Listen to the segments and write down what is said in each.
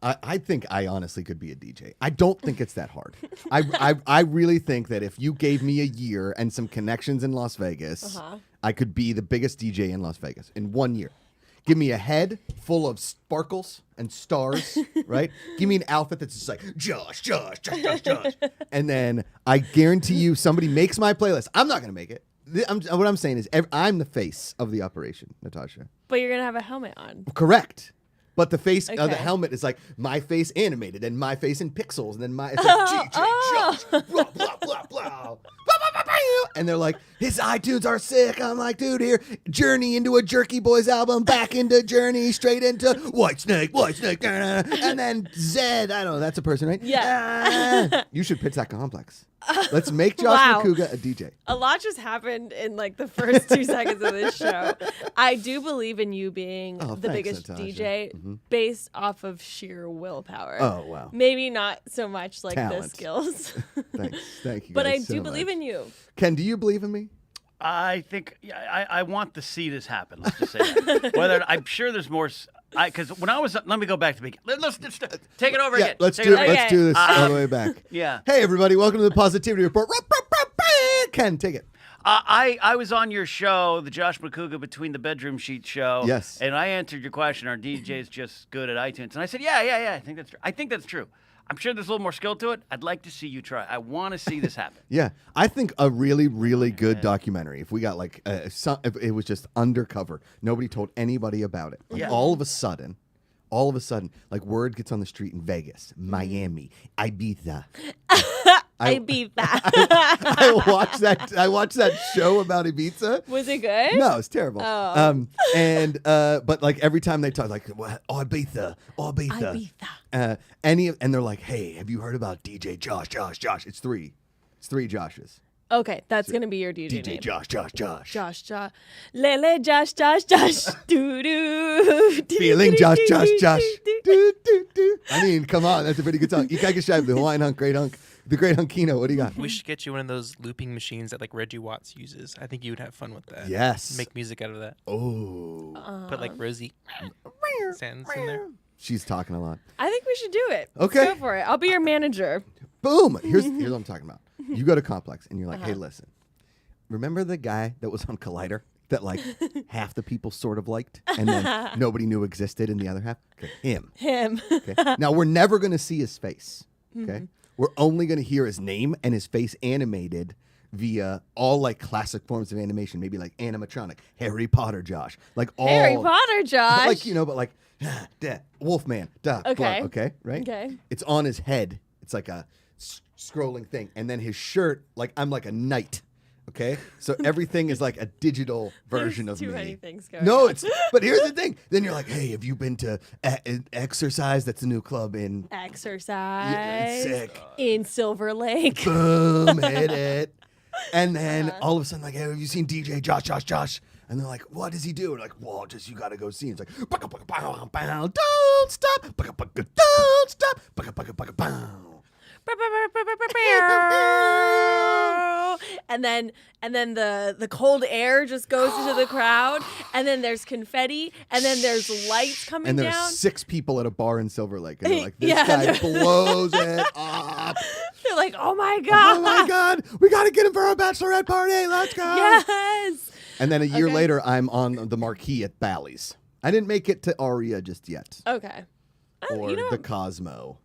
I think I honestly could be a DJ. I don't think it's that hard. I really think that if you gave me a year and some connections in Las Vegas, I could be the biggest DJ in Las Vegas in 1 year. Give me a head full of sparkles and stars, right? Give me an outfit that's just like, Josh. And then I guarantee you somebody makes my playlist. I'm not going to make it. What I'm saying is I'm the face of the operation, Natasha. But you're going to have a helmet on. Correct. But the face of the helmet is like my face animated and my face in pixels. And then it's like, Josh, blah, blah, blah, blah. And they're like, his iTunes are sick. I'm like, dude, here, Journey into a Jerky Boys album, back into Journey, straight into Whitesnake. And then Zed, I don't know, that's a person, right? Yeah. You should pitch that complex. Let's make Josh Macuga a DJ. A lot just happened in like the first 2 seconds of this show. I do believe in you being the biggest Natasha. DJ based off of sheer willpower. Oh, wow. Maybe not so much like Talent. the skills. Thank you. But I guys do so believe much. in you. Ken, do you believe in me? I think I want to see this happen. Let's just say that. I'm sure there's more. Because when I was, let me go back to the beginning. Let's take it over again. Let's Take do it over Let's do this all the way back. Yeah. Hey, everybody, welcome to the Positivity Report. Ken, take it. I was on your show, the Josh Macuga Between the Bedroom Sheet show. Yes. And I answered your question, are DJs just good at iTunes? And I said, yeah, I think that's true. I think that's true. I'm sure there's a little more skill to it. I'd like to see you try. I want to see this happen. Yeah, I think a really, really good documentary. If we got like, if it was just undercover, nobody told anybody about it. Like, Yeah. all of a sudden, like word gets on the street in Vegas, Miami, Ibiza. Ibiza. I watched that show about Ibiza. Was it good? No, it's terrible. Oh. But like every time they talk, like, what? Ibiza. And they're like, hey, have you heard about DJ Josh? It's three Joshes. Okay, that's going to be your DJ name. Josh. Josh. Lele Josh. Doo-doo. Feeling Josh. Do. I mean, come on, that's a pretty good song. GPACharity, the Hawaiian Hunk, the Great Hunkino. What do you got? We should get you one of those looping machines that like Reggie Watts uses. I think you would have fun with that. Yes. Make music out of that. Oh. Put like Rosie Sands in there. She's talking a lot. I think we should do it. Okay. Let's go for it. I'll be your manager. Boom. Here's what I'm talking about. You go to Complex and you're like, hey, listen. Remember the guy that was on Collider that like half the people sort of liked and then nobody knew existed in the other half? Okay. Him. Okay. Now, we're never going to see his face. Okay. We're only going to hear his name and his face animated via all like classic forms of animation, maybe like animatronic, Harry Potter Josh. Like all Harry Potter Josh. Like, but like Wolfman. Okay. Blah, okay, right? Okay. It's on his head. It's like a scrolling thing. And then his shirt, like I'm like a knight. Okay? So everything is like a digital version of me. Too many things going No, on. but here's the thing. Then you're like, hey, have you been to Exercise? That's a new club in Exercise. Yeah, it's sick. In Silver Lake. Boom, hit it. And then all of a sudden, like, hey, have you seen DJ Josh? And they're like, what does he do? And like, well, just you gotta go see. And it's like, don't stop, don't stop, and then the cold air just goes into the crowd, and then there's confetti, and then there's lights coming and there's down. 6 people at a bar in Silver Lake, and they're like, this Yeah, guy blows it up. They're like, oh my god, we gotta get him for our bachelorette party. Let's go. yes. And then a year later, I'm on the marquee at Bally's. I didn't make it to Aria just yet, Okay. or the Cosmo.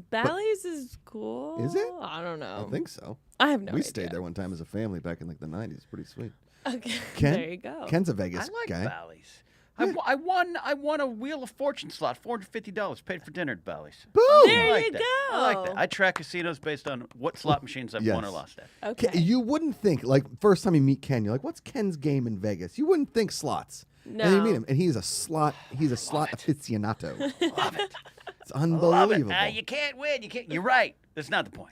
Bally's is cool. Is it? I don't know. I think so. I have no We idea. stayed there one time as a family back in like the 90s. Pretty sweet. Okay. Ken? There you go. Ken's a I Vegas like guy. Bally's. I won a Wheel of Fortune slot, $450 paid for dinner at Bally's. Boom. There I like you that. go. I like that. I track casinos based on what slot machines I've won or lost at. Okay. You wouldn't think, like, first time you meet Ken, you're like, what's Ken's game in Vegas? You wouldn't think slots. No. And you meet him, and he's a slot aficionado. Love it. It's Love unbelievable. it. You can't win. You can't. You're right. That's not the point.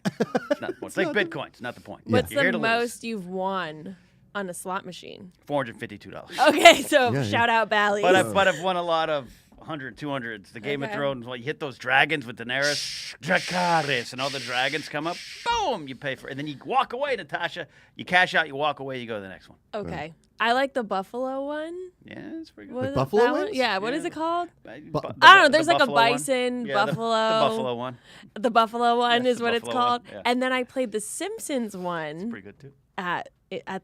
It's not the point. It's like Bitcoin. It's not the point. What's You're here the to most you've won on a slot machine? $452. Okay, so Yeah, shout out Bally's. But I've won a lot of 100, 200s. The Game of Okay. Thrones, well, you hit those dragons with Daenerys, Dracarys, and all the dragons come up. Boom! boom, you pay for it. And then you walk away, Natasha. You cash out, you walk away, you go to the next one. Okay. I like the buffalo one. Yeah, it's pretty good. What is buffalo that one? wings? Yeah, what is Yeah. it called? I don't know. There's like a bison, The buffalo. buffalo one. The buffalo one Yes, is the what it's buffalo one, called. yeah. And then I played the Simpsons one Pretty good, too. at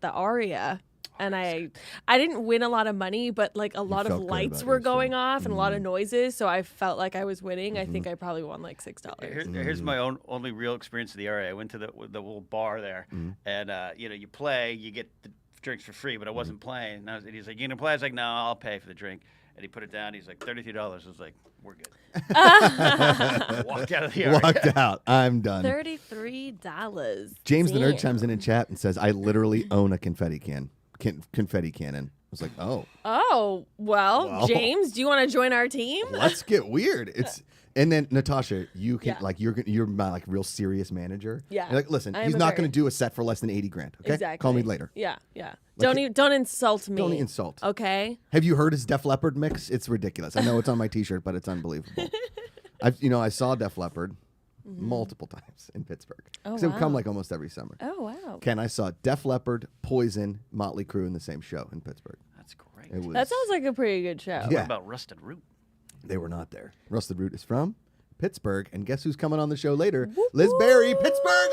the Aria. And I didn't win a lot of money, but like a lot of felt good lights about were yourself. going off and a lot of noises, so I felt like I was winning. I think I probably won like $6. Here's my only real experience of the area. I went to the little bar there, and you play, you get the drinks for free, but I wasn't playing. And he's like, "You gonna play?" I was like, "No, I'll pay for the drink." And he put it down. He's like, $33. I was like, "We're good." Walked out of the area. Walked out. I'm done. $33. James the Nerd Damn. chimes in chat and says, I literally own a confetti cannon. I was like, oh, Oh, well, James, do you want to join our team? let's get weird. And then Natasha, you can Yeah. like you're my like real serious manager. Yeah. You're like, listen, I am he's a not going very- to do a set for less than 80 grand. Okay, Exactly. call me later. Yeah. Like Don't insult me. Don't insult. Okay. Have you heard his Def Leppard mix? It's ridiculous. I know it's on my T-shirt, but it's unbelievable. I saw Def Leppard multiple times in Pittsburgh. Oh, Because it would come wow. like almost every summer. Oh wow. Ken, I saw Def Leppard, Poison, Motley Crue in the same show in Pittsburgh. That's great. It was, That sounds like a pretty good show. Yeah. What about Rusted Root? They were not there. Rusted Root is from Pittsburgh, and guess who's coming on the show later? Whoop, Liz Beri, whoop. Pittsburgh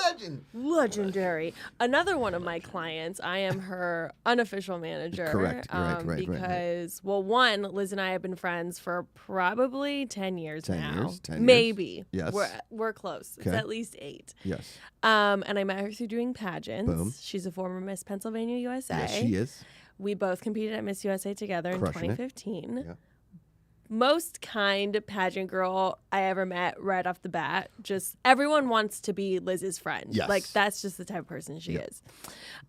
legend. Legendary. Another one of my clients. I am her unofficial manager. Correct. Right. Because, well, one, Liz and I have been friends for probably 10 years 10 now. years, 10 years. Maybe. Yes. We're close. It's Okay. at least 8. Yes. And I met her through doing pageants. Boom. She's a former Miss Pennsylvania USA. Yes, she is. We both competed at Miss USA together Crushing in it. 2015. Yeah. Most kind pageant girl I ever met right off the bat. Just everyone wants to be Liz's friend. Yes. Like that's just the type of person she Yep. is.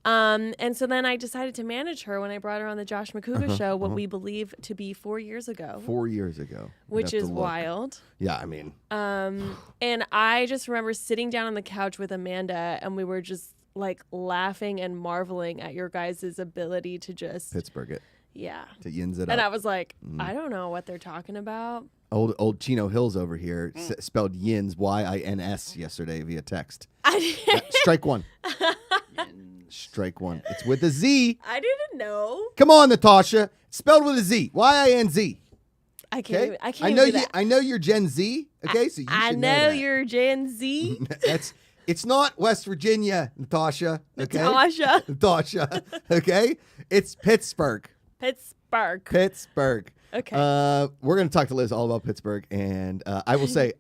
And so then I decided to manage her when I brought her on the Josh Macuga show, what we believe to be 4 years ago. 4 years ago. I'd Which have to is look. wild. Yeah, I mean, And I just remember sitting down on the couch with Amanda and we were just like laughing and marveling at your guys' ability to just Pittsburgh it. yeah. To yins it And I up. was like, I don't know what they're talking about. Old Chino Hills over here spelled yins, Y-I-N-S, yesterday via text. I didn't, Strike one. Strike one. It's with a Z. I didn't know. Come on, Natasha. It's spelled with a Z. Y-I-N-Z. I can't. Okay. Even, I can't. I know even do you. that. I know you're Gen Z. Okay, so you I should know that. you're Gen Z. That's. It's not West Virginia, Natasha. Okay. Natasha. Natasha. Okay. It's Pittsburgh. Pittsburgh. Okay. We're going to talk to Liz all about Pittsburgh, and I will say,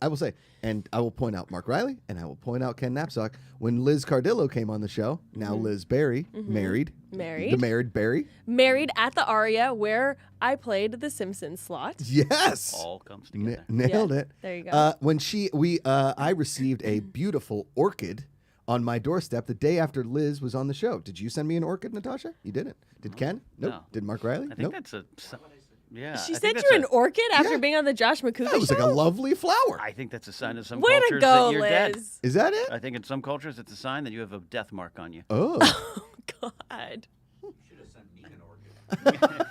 and I will point out Mark Riley, and I will point out Ken Knapsack. When Liz Cardillo came on the show, now Liz Beri, married. Married. The married Beri. Married at the Aria where I played the Simpsons slot. Yes. All comes together. Nailed Yeah, it. there you go. I received a beautiful orchid on my doorstep the day after Liz was on the show. Did you send me an orchid, Natasha? You didn't. Did Ken? Nope. No. Did Mark Riley? I think Nope. that's a. Yeah. She I think sent that's you an orchid after Yeah. being on the Josh Macuga That was show? like a lovely flower. I think that's a sign of some Way cultures to go, that you're dead. Liz. Is that it? I think in some cultures it's a sign that you have a death mark on you. Oh. God. Should have sent me an orchid.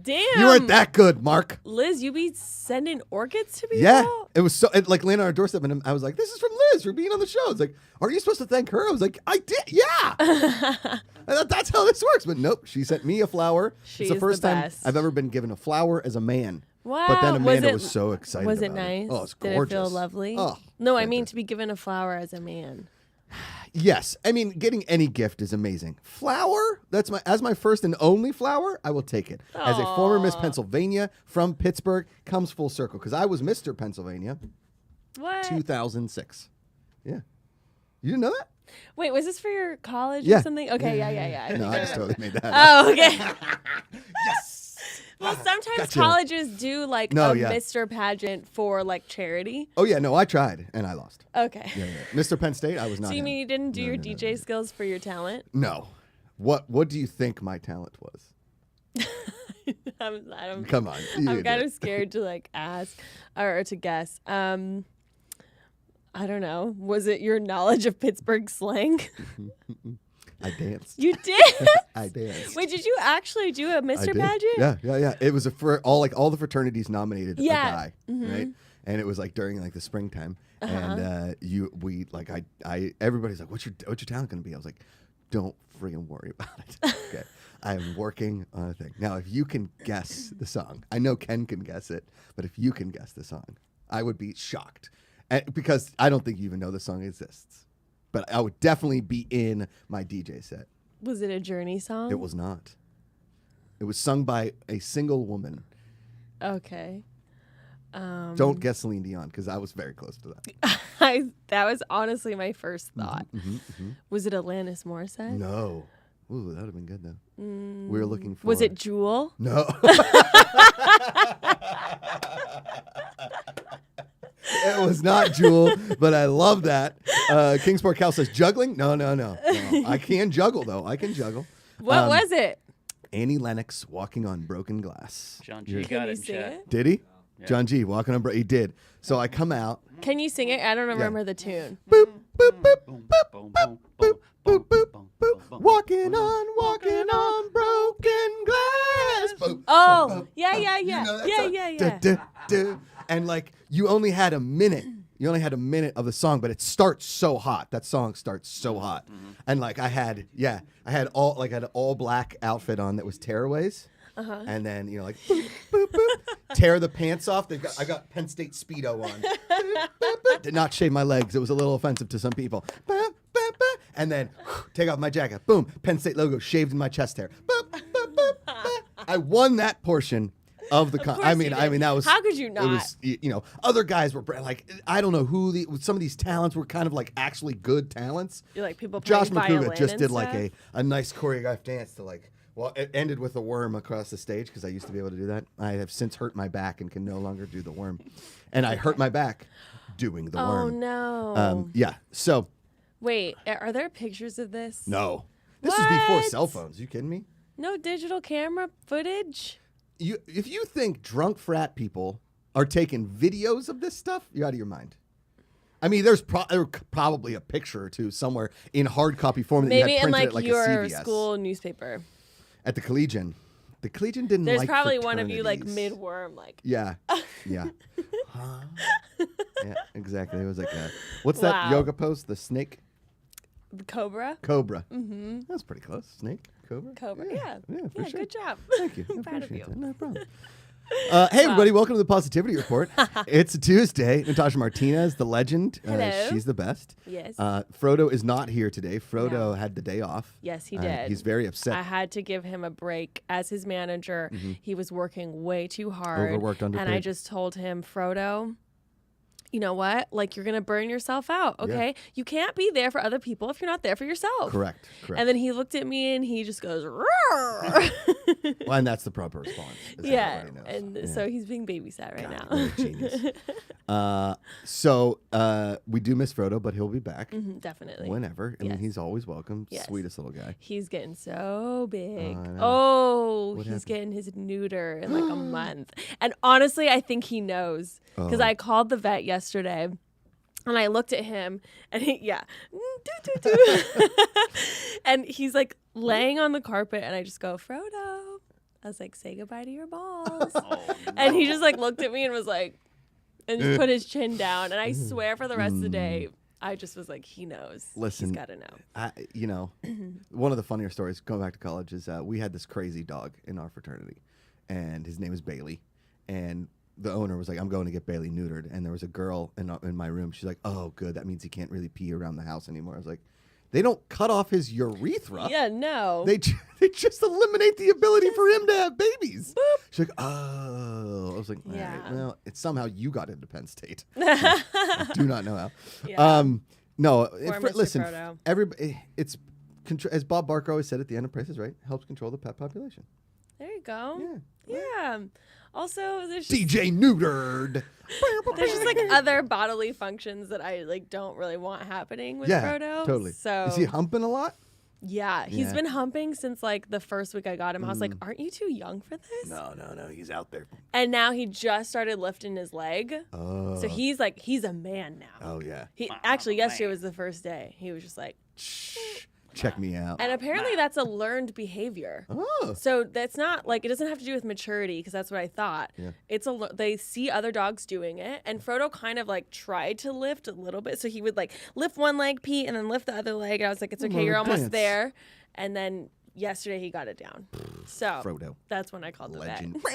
Damn. You weren't that good, Mark. Liz, you be sending orchids to people? Yeah, it was so it like landed on our doorstep, and I was like, "This is from Liz for being on the show." It's like, "Are you supposed to thank her?" I was like, "I did, yeah." I thought that's how this works, but nope. She sent me a flower. She's It's the first the time best. I've ever been given a flower as a man. Wow. But then Amanda was was so excited. Was it about nice? Oh, it's Did gorgeous. it feel lovely? Oh, no, I mean fantastic. to be given a flower as a man. Yes, I mean getting any gift is amazing. Flower, that's my first and only flower. I will take it. As a former Miss Pennsylvania from Pittsburgh, comes full circle because I was Mr. Pennsylvania, What? 2006. Yeah, you didn't know that? Wait, was this for your college Yeah. or something? Okay, yeah. No, I just totally made that. up. Oh, okay. Yes. Well, sometimes Gotcha. colleges do like No, a yeah. Mr. pageant for like charity. Oh yeah, no, I tried and I lost. Okay. Yeah. Mr. Penn State, I was not. So you him. mean you didn't do your DJ skills for your talent? No. What do you think my talent was? I'm Come on. you I'm did kind it. of scared to like ask or to guess. I don't know. Was it your knowledge of Pittsburgh slang? I danced. You did? I danced. Wait, did you actually do a I Mr. did. pageant? Yeah. It was for all the fraternities nominated Yeah. a guy, right? and it was like during like the springtime, and everybody's like, what's your talent gonna be? I was like, don't freaking worry about it. Okay, I am working on a thing. Now, if you can guess the song, I know Ken can guess it, but if you can guess the song, I would be shocked, because I don't think you even know the song exists. But I would definitely be in my DJ set. Was it a Journey song? It was not. It was sung by a single woman. Okay. Don't guess Celine Dion, because I was very close to that. That was honestly my first thought. Was it Alanis Morissette? No. Ooh, that would have been good, though. We were looking for... Was it Jewel? No. It was not Jewel, but I love that. Kingsport Cal says, juggling? No. I can juggle, though. I can juggle. What was it? Annie Lennox, Walking on Broken Glass. John G got it in sing chat. it? Did he? Yeah. John G, Walking on Broken... He did. So I come out. Can you sing it? I don't remember the tune. Boop, boop, boop, Boom, boop, boom, boop, boom, boop, boop, boop, boom, boop. boom, Walking on broken glass. Boop, Oh, boop, yeah. You know that song? Yeah. Duh, duh, duh. And like you only had a minute. You only had a minute of the song, but it starts so hot. That song starts so hot. And like I had an all black outfit on that was tearaways. And then like boop, boop, boop, tear the pants off. I got Penn State Speedo on. Boop, boop, boop. Did not shave my legs. It was a little offensive to some people. Boop, boop, boop. And then take off my jacket. Boom, Penn State logo shaved in my chest hair. Boop, boop, boop, boop. I won that portion of the I mean that was, how could you not? It was, other guys were like, I don't know who some of these talents were kind of like actually good talents. You're like people Josh playing Macuga violin just and did stuff? like a nice choreographed dance to like. Well, it ended with a worm across the stage because I used to be able to do that. I have since hurt my back and can no longer do the worm. And I hurt my back doing the worm. Oh no. Yeah. So. Wait, are there pictures of this? No. This was before What? cell phones. Are you kidding me? No digital camera footage? If you think drunk frat people are taking videos of this stuff, you're out of your mind. I mean, there's probably a picture or two somewhere in hard copy form that Maybe you had in printed like at like your a CVS. school newspaper. At the Collegian. The Collegian didn't There's like probably one of you like fraternities. mid-worm, like. Yeah. Yeah. Huh? Yeah, exactly. It was like what's that Wow. yoga pose? The snake? The cobra? Cobra. That's pretty close. Snake? Cobra? Cobra, yeah. Yeah, for sure. Good job. Thank you. I Proud of appreciate you. that. No problem. Hey, everybody. Welcome to the Positivity Report. It's a Tuesday. Natasha Martinez, the legend. Hello. She's the best. Yes. Frodo is not here today. Frodo No. had the day off. Yes, he did. He's very upset. I had to give him a break as his manager. He was working way too hard. Overworked, and I underpaid. just told him, Frodo, you know what? Like, you're going to burn yourself out, okay? You can't be there for other people if you're not there for yourself. Correct. And then he looked at me and he just goes, "Roar." Well, and that's the proper response. as Yeah. everybody knows. And Yeah. so he's being babysat right God, now. what a genius. So we do miss Frodo, but he'll be back Definitely. whenever. I mean, Yes. he's always welcome. Yes. Sweetest little guy. He's getting so big. I know. Oh, What he's happened? getting his neuter in like a month. And honestly, I think he knows because Oh. I called the vet yesterday. And I looked at him, and and he's like laying on the carpet, and I just go, Frodo. I was like, say goodbye to your balls. Oh, And he just like looked at me and was like, and just put his chin down. And I swear for the rest of the day, I just was like, he knows. Listen, He's got to know. One of the funnier stories going back to college is we had this crazy dog in our fraternity, and his name was Bailey, and the owner was like, I'm going to get Bailey neutered, and there was a girl in my room. She's like, oh, good, that means he can't really pee around the house anymore. I was like, they don't cut off his urethra. Yeah, no. They just eliminate the ability for him to have babies. She's like, oh. I was like, all Yeah. right, well, it's somehow you got into Penn State. I do not know how. Yeah. No, Poor Mr. listen, Frodo. everybody, it's as Bob Barker always said at the end of Price is Right, helps control the pet population. There you go. Yeah. Yeah. Also, there's just, DJ neutered. there's just like other bodily functions that I like don't really want happening with Yeah, Frodo. totally. So Is he humping a lot? yeah, he's Yeah. been humping since like the first week I got him. I was like, aren't you too young for this? No, he's out there. And now he just started lifting his leg. Oh. So he's a man now. Oh yeah. He actually yesterday was the first day. He was just like, Shh. Check me out. And apparently that's a learned behavior. Oh. So that's not like, it doesn't have to do with maturity, because that's what I thought. Yeah. It's they see other dogs doing it, and Frodo kind of like tried to lift a little bit. So he would like lift one leg, Pete, and then lift the other leg. And I was like, it's okay, you're almost dance. there. And then yesterday he got it down. So Frodo. that's when I called the Legend. vet.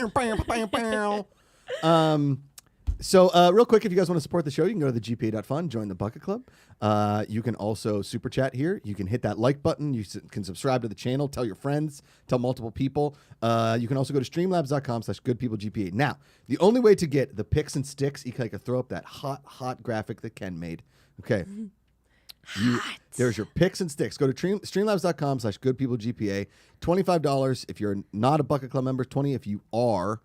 So real quick, if you guys want to support the show, you can go to the GPA.fun, join the Bucket Club. You can also super chat here. You can hit that like button. You can subscribe to the channel. Tell your friends. Tell multiple people. You can also go to streamlabs.com/goodpeoplegpa. Now, the only way to get the picks and sticks, you can throw up that hot graphic that Ken made. Okay. There's your picks and sticks. Go to streamlabs.com/goodpeoplegpa. $25 if you're not a Bucket Club member. $20 if you are.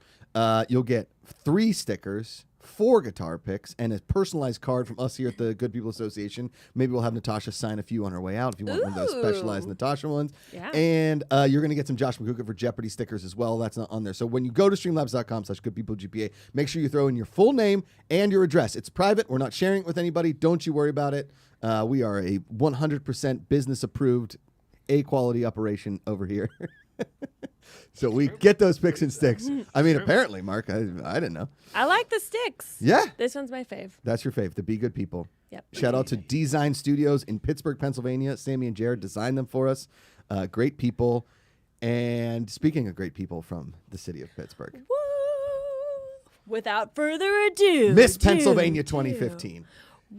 You'll get 3 stickers, 4 guitar picks, and a personalized card from us here at the Good People Association. Maybe we'll have Natasha sign a few on her way out if you want one of those specialized Natasha ones. Yeah. And you're going to get some Josh Macuga for Jeopardy stickers as well. That's not on there. So when you go to streamlabs.com/goodpeoplegpa, make sure you throw in your full name and your address. It's private. We're not sharing it with anybody. Don't you worry about it. We are a 100% business-approved, A-quality operation over here. So we get those picks and sticks. I mean, apparently, Mark, I didn't know. I like the sticks. Yeah. This one's my fave. That's your fave, the Be Good People. Yep. Shout out to Design Studios in Pittsburgh, Pennsylvania. Sammy and Jared designed them for us. Great people. And speaking of great people from the city of Pittsburgh, Woo! Without further ado, Miss Pennsylvania 2015.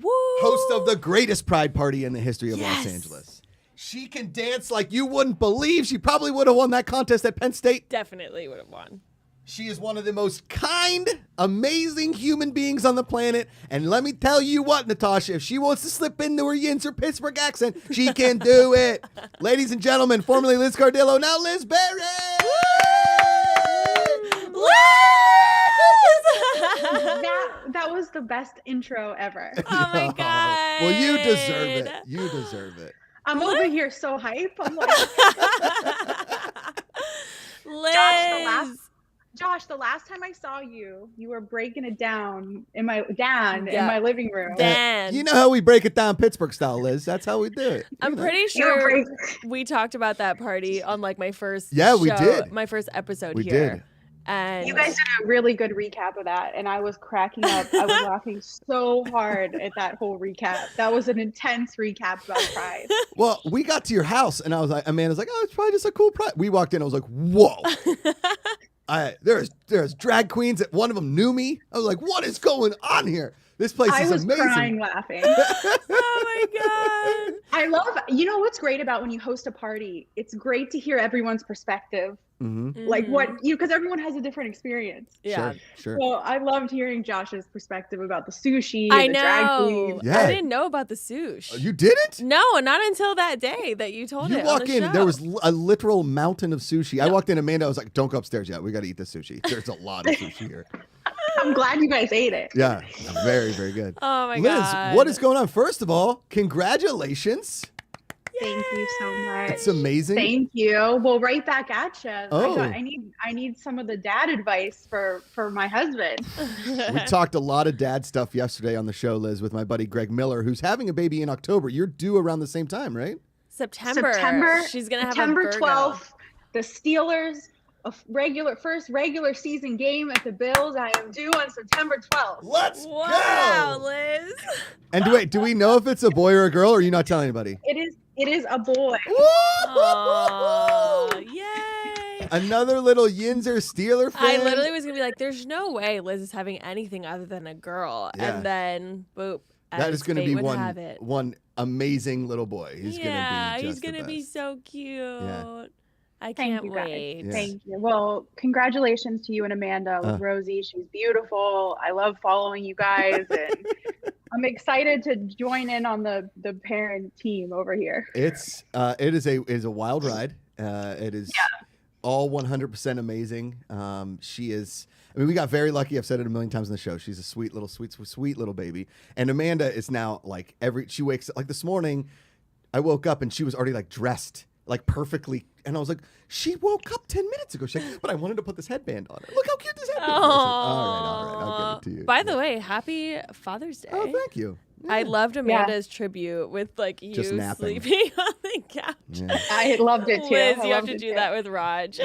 Woo! Host of the greatest pride party in the history of Los Yes. Angeles. She can dance like you wouldn't believe. She probably would have won that contest at Penn State. Definitely would have won. She is one of the most kind, amazing human beings on the planet. And let me tell you what, Natasha, if she wants to slip into her Yinzer Pittsburgh accent, she can do it. Ladies and gentlemen, formerly Liz Cardillo, now Liz Beri. That was the best intro ever. Oh my God. Well, you deserve it. You deserve it. I'm over here so hype. I'm like, Liz. Josh, the last time I saw you, you were breaking it down in my living room. Dan. You know how we break it down Pittsburgh style, Liz. That's how we do it. I'm pretty sure we talked about that party on like my first we show, did. my first episode We here. did. And You guys did a really good recap of that, and I was cracking up. I was laughing so hard at that whole recap. That was an intense recap about Pride. Well, we got to your house, and I was like, Amanda's like, oh, it's probably just a cool pride. We walked in, I was like, whoa. There's drag queens that one of them knew me. I was like, what is going on here? This place I is was amazing. crying laughing. oh my God. I love, you know what's great about when you host a party? It's great to hear everyone's perspective. Mm-hmm. Like what you, because everyone has a different experience. Yeah. Sure. So I loved hearing Josh's perspective about the sushi, I the drag queens. know. Yeah. I didn't know about the sushi. You didn't? No, not until that day that you told You it. walk on the in, show. there was a literal mountain of sushi. I walked in, Amanda, I was like, don't go upstairs yet. We got to eat the sushi. There's a lot of sushi here. I'm glad you guys ate it. Yeah, very, very good. Oh my Liz, God. what is going on? First of all, congratulations. Thank you so much. It's amazing. Thank you. Well, right back at you. Oh. I need some of the dad advice for my husband. We talked a lot of dad stuff yesterday on the show, Liz, with my buddy Greg Miller, who's having a baby in October. You're due around the same time, right? September. She's gonna have September a Virgo. 12th. The Steelers, first regular season game at the Bills. I am due on September 12th. Let's Wow, go! Liz. And wait, do we know if it's a boy or a girl, or are you not telling anybody? It is a boy. Aw, yay. Another little Yinzer Steeler fan. I literally was gonna be like, "There's no way Liz is having anything other than a girl," Yeah. and then boop. That as is going to fate be would have it. one amazing little boy. He's yeah, going to be he's just the gonna be best. so cute. I Thank can't you guys. wait. Yeah. Thank you. Well, congratulations to you and Amanda with Rosie. She's beautiful. I love following you guys, and I'm excited to join in on the parent team over here. It is a wild ride. It is all 100% amazing. She is. I mean, we got very lucky. I've said it a million times in the show. She's a sweet little baby. And Amanda is now like she wakes up like this morning. I woke up and she was already like dressed like perfectly. And I was like, she woke up 10 minutes ago. She's like, but I wanted to put this headband on her. Look how cute this headband is. I was like, all right, I'll give it to you. By the way, happy Father's Day. Oh, thank you. I loved Amanda's tribute with like you Just napping. sleeping on the couch. Yeah. I loved it too. Liz, I you have loved to it do too. that with Raj.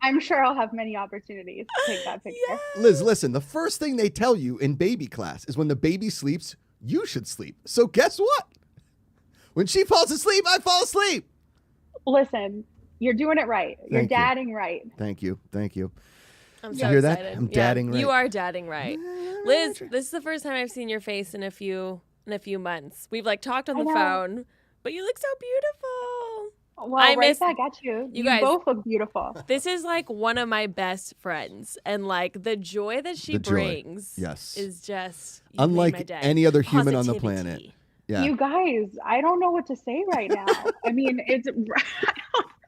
I'm sure I'll have many opportunities to take that picture. Liz, listen, the first thing they tell you in baby class is when the baby sleeps, you should sleep. So guess what? When she falls asleep, I fall asleep. Listen, you're doing it right. You're Thank you. dadding right. Thank you. Thank you. I'm You so hear that? excited. I'm Yeah, dadding right. You are dadding right. Liz, this is the first time I've seen your face in a few months. We've like talked on I the know. phone, but you look so beautiful. Well, I right miss- back at you. you You guys- both look beautiful. This is like one of my best friends, and like the joy that she The joy. brings Yes. is just you made my Unlike day. any other human on the Positivity. planet. Yeah. You guys, I don't know what to say right now. I mean, it's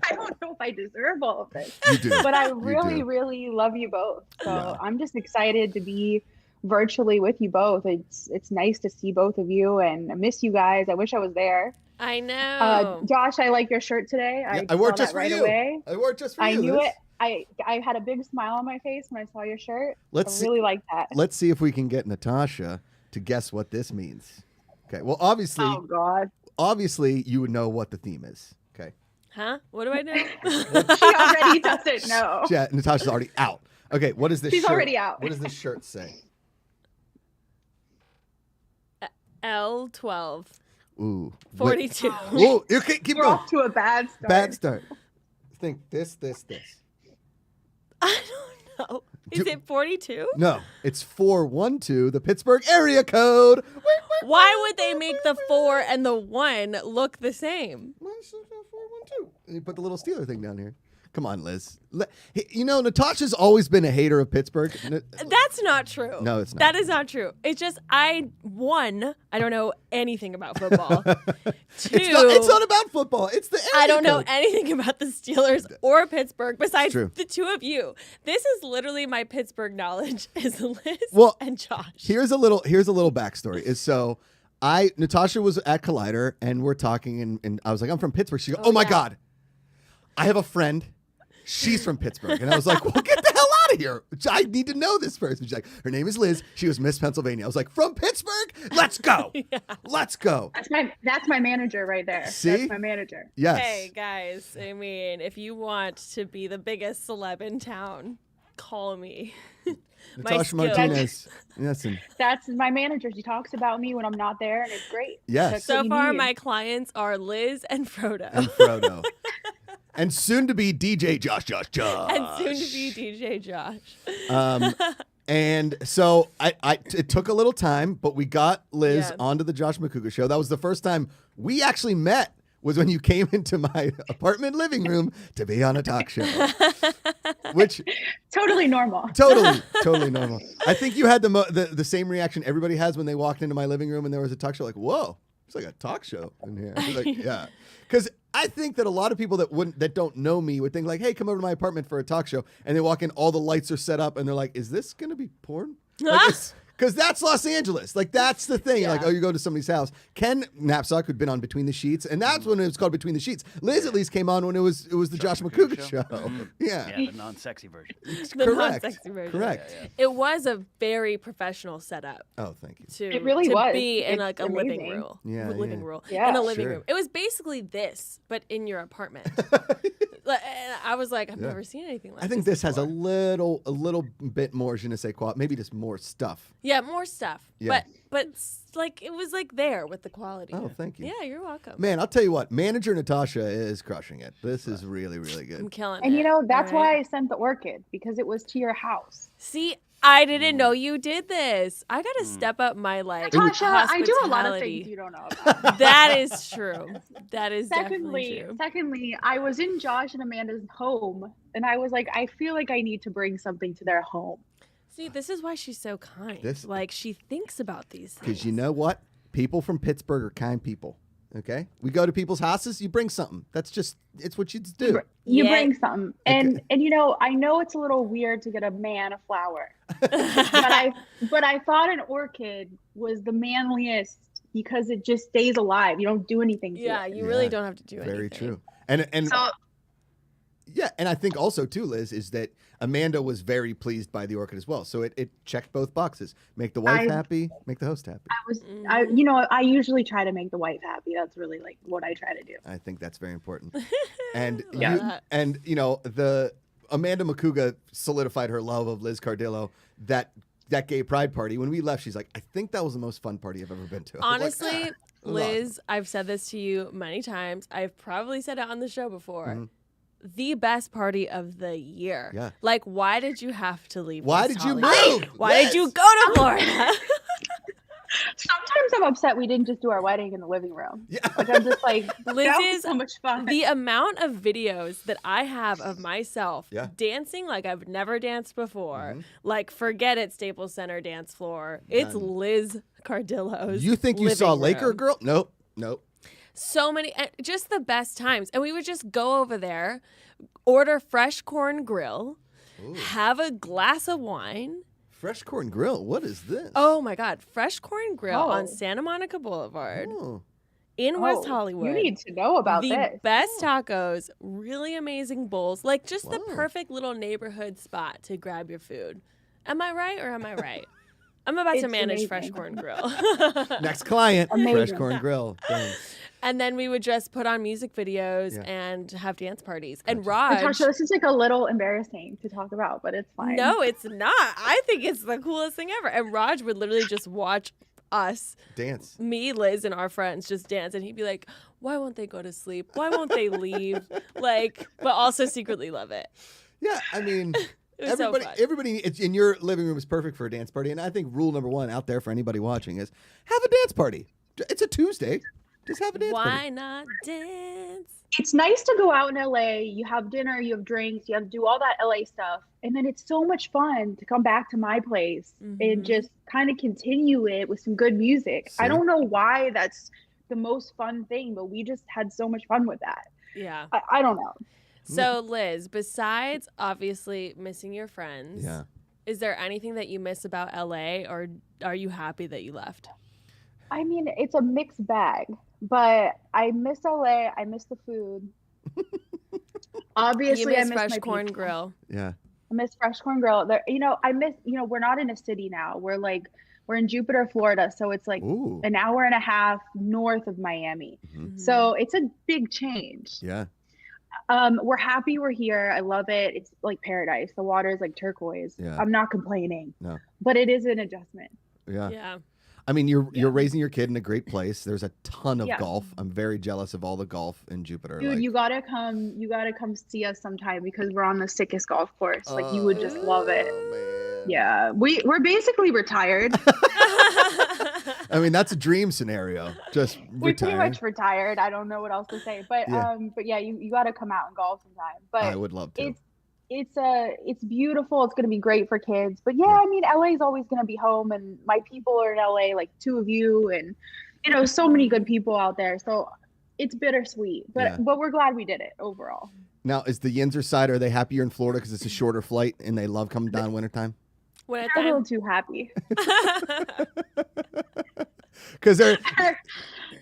I don't know if I deserve all of this, You do. but I You really, do. really love you both. So Yeah. I'm just excited to be virtually with you both. It's nice to see both of you, and I miss you guys. I wish I was there. I know. Josh, I like your shirt today. Yeah, I wore saw it just that for right you. away. I wore it just for I you. knew Liz. it. I had a big smile on my face when I saw your shirt. Let's I really like that. Let's see if we can get Natasha to guess what this means. Okay. Well, obviously, Oh God, you would know what the theme is. Okay. Huh? What do I know? she already doesn't know. Yeah, Natasha's already out. Okay. What is this She's shirt? already out. What does this shirt say? L12. Ooh. 42. Whoa. Okay. Keep We're going. off to a bad start. Bad start. Think this. I don't know. Is Do- it 42? No, it's 412, the Pittsburgh area code. Why would they make the 4 and the 1 look the same? 412. And you put the little Steeler thing down here. Come on, Liz. You know, Natasha's always been a hater of Pittsburgh. That's not true. No, it's not. That is not true. It's just I don't know anything about football. Two, It's not about football. It's the area I don't know code. anything about the Steelers or Pittsburgh besides true. the two of you. This is literally my Pittsburgh knowledge is Liz Well, and Josh. Here's a little backstory. Is so Natasha was at Collider and we're talking and I was like, I'm from Pittsburgh. She goes, oh my yeah. God, I have a friend. She's from Pittsburgh. And I was like, well, get the hell out of here. I need to know this person. She's like, her name is Liz. She was Miss Pennsylvania. I was like, from Pittsburgh? Let's go. Let's go. That's my manager right there. See? That's my manager. Yes. Hey guys, I mean, if you want to be the biggest celeb in town, call me. My Natasha skills. Martinez. Listen. That's my manager. She talks about me when I'm not there, and it's great. Yes. That's So what you far, need. my clients are Liz and Frodo. And Frodo. And soon to be DJ Josh. And soon to be DJ Josh. And so it took a little time, but we got Liz Yeah. onto the Josh Macuga show. That was the first time we actually met, was when you came into my apartment living room to be on a talk show. Which Totally normal. totally normal. I think you had the same reaction everybody has when they walked into my living room and there was a talk show, like, whoa, it's like a talk show in here. I was like, yeah. Because I think that a lot of people that don't know me would think like, hey, come over to my apartment for a talk show. And they walk in, all the lights are set up and they're like, is this going to be porn? Because that's Los Angeles. Like, that's the thing. Yeah. Like, oh, you go to somebody's house. Ken Knapsack, who'd been on Between the Sheets, and that's when it was called Between the Sheets. Liz at least came on when it was the Josh Macuga show. Yeah. Yeah, the non-sexy version. The Correct. non-sexy version. Correct. It was a very professional setup. Oh, thank you. To, It really to was. be in It's like a living amazing. room. Yeah, living yeah. room. Yeah. In a living Sure. room. It was basically this, but in your apartment. And I was like, I've never seen anything like I think this has a little bit more je ne sais quoi, maybe just more stuff. Yeah, more stuff. Yeah. But like it was like there with the quality. Oh, thank you. Yeah, you're welcome. Man, I'll tell you what, manager Natasha is crushing it. This is really, really I'm good. killing And it. you know, that's All right. why I sent the orchid, because it was to your house. See, I didn't know you did this. I gotta step up my like Natasha, I do a lot of hospitality. things you don't know about. That is true. That is definitely Secondly, true. I was in Josh and Amanda's home, and I was like, I feel like I need to bring something to their home. See, this is why she's so kind. This- like she thinks about these things. Because you know what? People from Pittsburgh are kind people. Okay? We go to people's houses, you bring something. It's what you do. You Yeah. bring something, and you know, I know it's a little weird to get a man a flower, but I thought an orchid was the manliest because it just stays alive. You don't do anything to Yeah, it. you really Yeah, don't have to do anything. Very true. And So Yeah, and I think also too, Liz, is that Amanda was very pleased by the orchid as well. So it checked both boxes. Make the wife happy, make the host happy. I usually try to make the wife happy. That's really like what I try to do. I think that's very important. And the Amanda Macuga solidified her love of Liz Cardillo that gay pride party. When we left, she's like, I think that was the most fun party I've ever been to. Honestly, like, Liz, I've said this to you many times. I've probably said it on the show before. Mm-hmm. The best party of the year. Yeah. Like, why did you have to leave? Why West did you Hollywood? move? Why did you go to Florida? Sometimes I'm upset we didn't just do our wedding in the living room. Yeah. Like I'm just like, that was Liz's so much fun. the amount of videos that I have of myself Yeah. dancing like I've never danced before, Mm-hmm. like forget it, Staples Center dance floor. It's Liz Cardillo's. You think you living saw Laker room. Girl? Nope. So many, and just the best times. And we would just go over there, order fresh corn grill, have a glass of wine. Fresh Corn Grill. What is this? Oh my God, fresh corn grill Oh. on Santa Monica Boulevard Oh. in West Oh, Hollywood. You need to know about the this. best tacos, really amazing bowls, like just the Whoa. perfect little neighborhood spot to grab your food. Am I right or am I right? I'm about to It's manage amazing. Fresh Corn Grill. Next client. Amazing. Fresh Corn Grill. Done. And then we would just put on music videos Yeah. and have dance parties. And Raj, Natasha, this is like a little embarrassing to talk about, but it's fine. no, it's not. I think it's the coolest thing ever. And Raj would literally just watch us, Dance. me, Liz, and our friends just dance. And he'd be like, why won't they go to sleep? Why won't they leave? Like, but also secretly love it. Yeah, I mean, It was so fun. everybody it's in your living room is perfect for a dance party. And I think rule number one out there for anybody watching is have a dance party. It's a Tuesday. Just have a dance party. Why not dance? It's nice to go out in LA. You have dinner, you have drinks, you have to do all that LA stuff. And then it's so much fun to come back to my place and just kind of continue it with some good music. See? I don't know why that's the most fun thing, but we just had so much fun with that. Yeah. I don't know. So, Liz, besides obviously missing your friends, Yeah. is there anything that you miss about LA, or are you happy that you left? I mean, it's a mixed bag, but I miss LA. I miss the food. Obviously, You I miss miss Fresh my Corn people. Grill. Yeah. I miss Fresh Corn Grill. There, I miss, we're not in a city now. We're in Jupiter, Florida. So it's like Ooh. an hour and a half north of Miami. So it's a big change. Yeah. We're happy we're here. I love it. It's like paradise. The water is like turquoise. Yeah. I'm not complaining. No. But it is an adjustment. Yeah. Yeah. I mean, you're raising your kid in a great place. There's a ton of Yeah. golf. I'm very jealous of all the golf in Jupiter. Dude, like, you gotta come see us sometime because we're on the sickest golf course. Like you would just love it. Oh, man. Yeah. We're basically retired. I mean, that's a dream scenario. Just We're pretty retiring. much retired. I don't know what else to say. But Yeah. you gotta come out and golf sometime. But I would love to. it's beautiful. It's gonna be great for kids. But yeah, I mean, LA is always gonna be home, and my people are in LA, like two of you, and so many good people out there. So it's bittersweet, Yeah. but we're glad we did it overall. Now, is the Yinzer side, are they happier in Florida because it's a shorter flight and they love coming down wintertime? What They're a little too happy. Because they're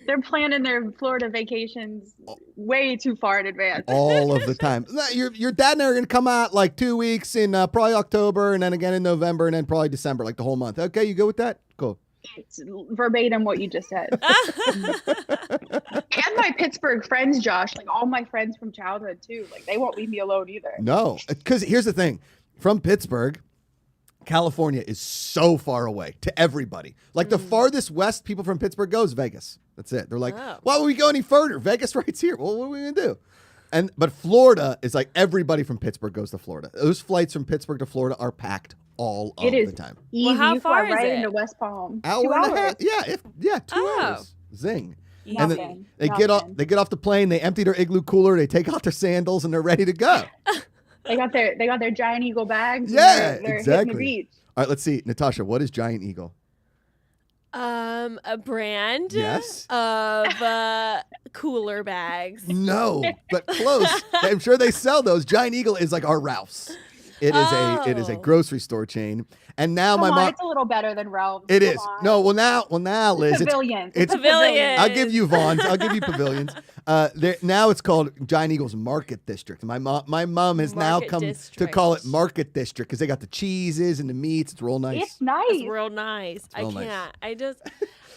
They're planning their Florida vacations way too far in advance. all of the time. Your dad and I are going to come out like 2 weeks in probably October and then again in November and then probably December, like the whole month. Okay, you go with that? Cool. It's verbatim what you just said. And my Pittsburgh friends, Josh, like all my friends from childhood too. Like they won't leave me alone either. No, because here's the thing. From Pittsburgh, California is so far away to everybody. Like the farthest west people from Pittsburgh go is Vegas. That's it. They're like, why would we go any further? Vegas right's here. Well, what are we going to do? But Florida is like everybody from Pittsburgh goes to Florida. Those flights from Pittsburgh to Florida are packed all of the time. Easy. Well, how You fly far is right it? into West Palm. Hour 2 and hours. a half. Yeah, 2 Oh. hours. Zing. And Nothing. then they get off the plane, they empty their igloo cooler, they take out their sandals, and they're ready to go. They got their giant eagle bags. Yeah, and they're exactly. hitting the beach. All right, let's see. Natasha, what is Giant Eagle? A brand Yes. of cooler bags. No, but close. I'm sure they sell those. Giant Eagle is like our Ralph's. It is a Oh. grocery store chain. And now Come my on, mom. it's a little better than Ralph's. It Come is. on. No, well now, Liz, Pavilion. it's Pavilion. I'll give you Vaughn's. I'll give you Pavilions. Now it's called Giant Eagle's Market District. My mom has now Market come District. to call it Market District because they got the cheeses and the meats. It's real nice. It's nice. It's real nice. I real can't. nice.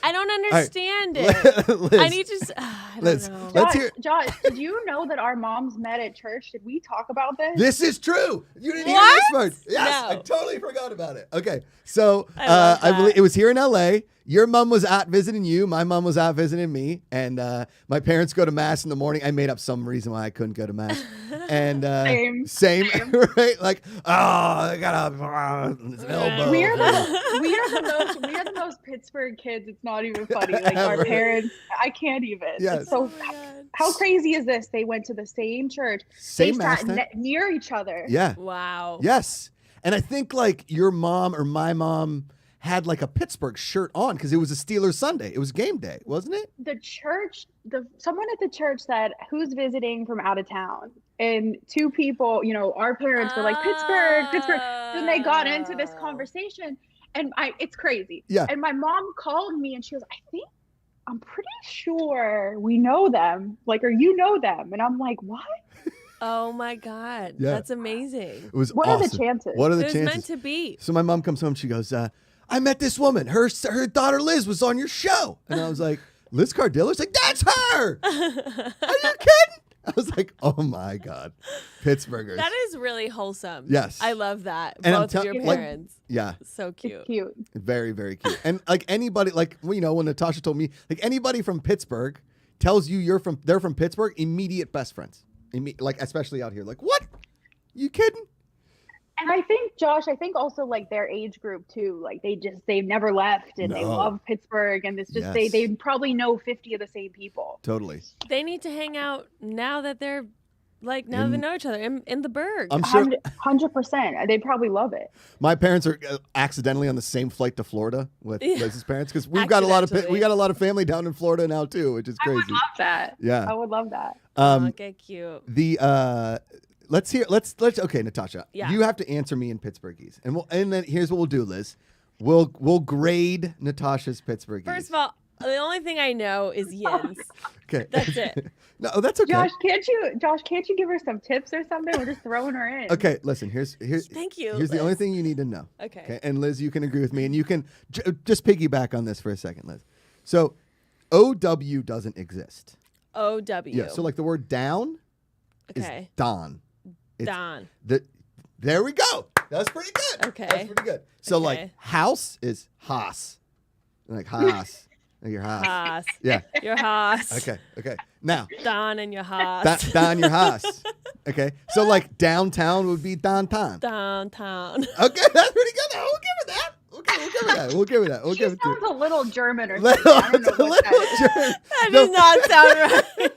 I don't understand it. Liz, I need to. I don't Liz, know. let's hear. Josh, did you know that our moms met at church? Did we talk about this? This is true. You didn't What? hear this part. Yes, I No. totally forgot about it. Okay, so I love I believe that. it was here in L.A. Your mom was out visiting you. My mom was out visiting me, and my parents go to mass in the morning. I made up some reason why I couldn't go to mass, and same. Right? Like, oh, I got an elbow. We are the most Pittsburgh kids. It's not even funny. Like Ever. our parents, I can't even. Yes. It's so. Oh my God. How crazy is this? They went to the same church. Same they mass sat time. near each other. Yeah. Wow. Yes. And I think like your mom or my mom had like a Pittsburgh shirt on because it was a Steelers Sunday. It was game day, wasn't it? The church, someone at the church said, "Who's visiting from out of town?" And two people, our parents were like, "Pittsburgh, Pittsburgh." Then they got into this conversation, and it's crazy. Yeah. And my mom called me, and she was, I'm pretty sure we know them, or you know them. And I'm like, what? Oh my God. Yeah. That's amazing. It was What awesome. are the chances? What are the It was chances? meant to be. So my mom comes home. She goes, I met this woman. Her daughter Liz was on your show. And I was like, Liz Cardillo's like, that's her. Are you kidding? I was like, oh my God. Pittsburghers. That is really wholesome. Yes. I love that. And I'm Both of tell- your like- parents. Yeah. So cute. It's cute. Very, very cute. And like anybody, like, when Natasha told me, like anybody from Pittsburgh tells you they're from Pittsburgh, immediate best friends. Like, especially out here. Like, what? You kidding? And I think, Josh, also like their age group too. Like they've never left and they No. love Pittsburgh, and it's just Yes. they probably know 50 of the same people. Totally. They need to hang out now that they're now they know each other in the Berg. I'm sure 100%. They probably love it. my parents are accidentally on the same flight to Florida with Yeah. Liz's parents because we got a lot of family down in Florida now too, which is I would crazy. love that. Yeah. I would love that. Okay, cute. Let's okay, Natasha. Yeah. You have to answer me in Pittsburghese. And then here's what we'll do, Liz. We'll grade Natasha's Pittsburghese. First of all, the only thing I know is yins. okay. That's it. No, that's okay. Josh, can't you give her some tips or something? We're just throwing her in. Okay, listen, here's Thank you. here's the Liz. only thing you need to know. Okay. And Liz, you can agree with me and you can just piggyback on this for a second, Liz. So OW doesn't exist. O-W. Yeah, so like the word down Okay. is Don. It's Don. There we go. That's pretty good. Okay. That's pretty good. So like Okay. house is Haas. Like Haas. Like your Haas. Haas. Yeah. Your Haas. Okay. Now, Don and your Haas. down your Haas. Okay. So like downtown would be downtown. Downtown. Okay, that's pretty good. We'll give it that. Okay, we'll give it that. We'll give it that. We'll She give it to sounds her. a little German or Little, something. I don't know it's a what that little is. German. That No. does not sound right.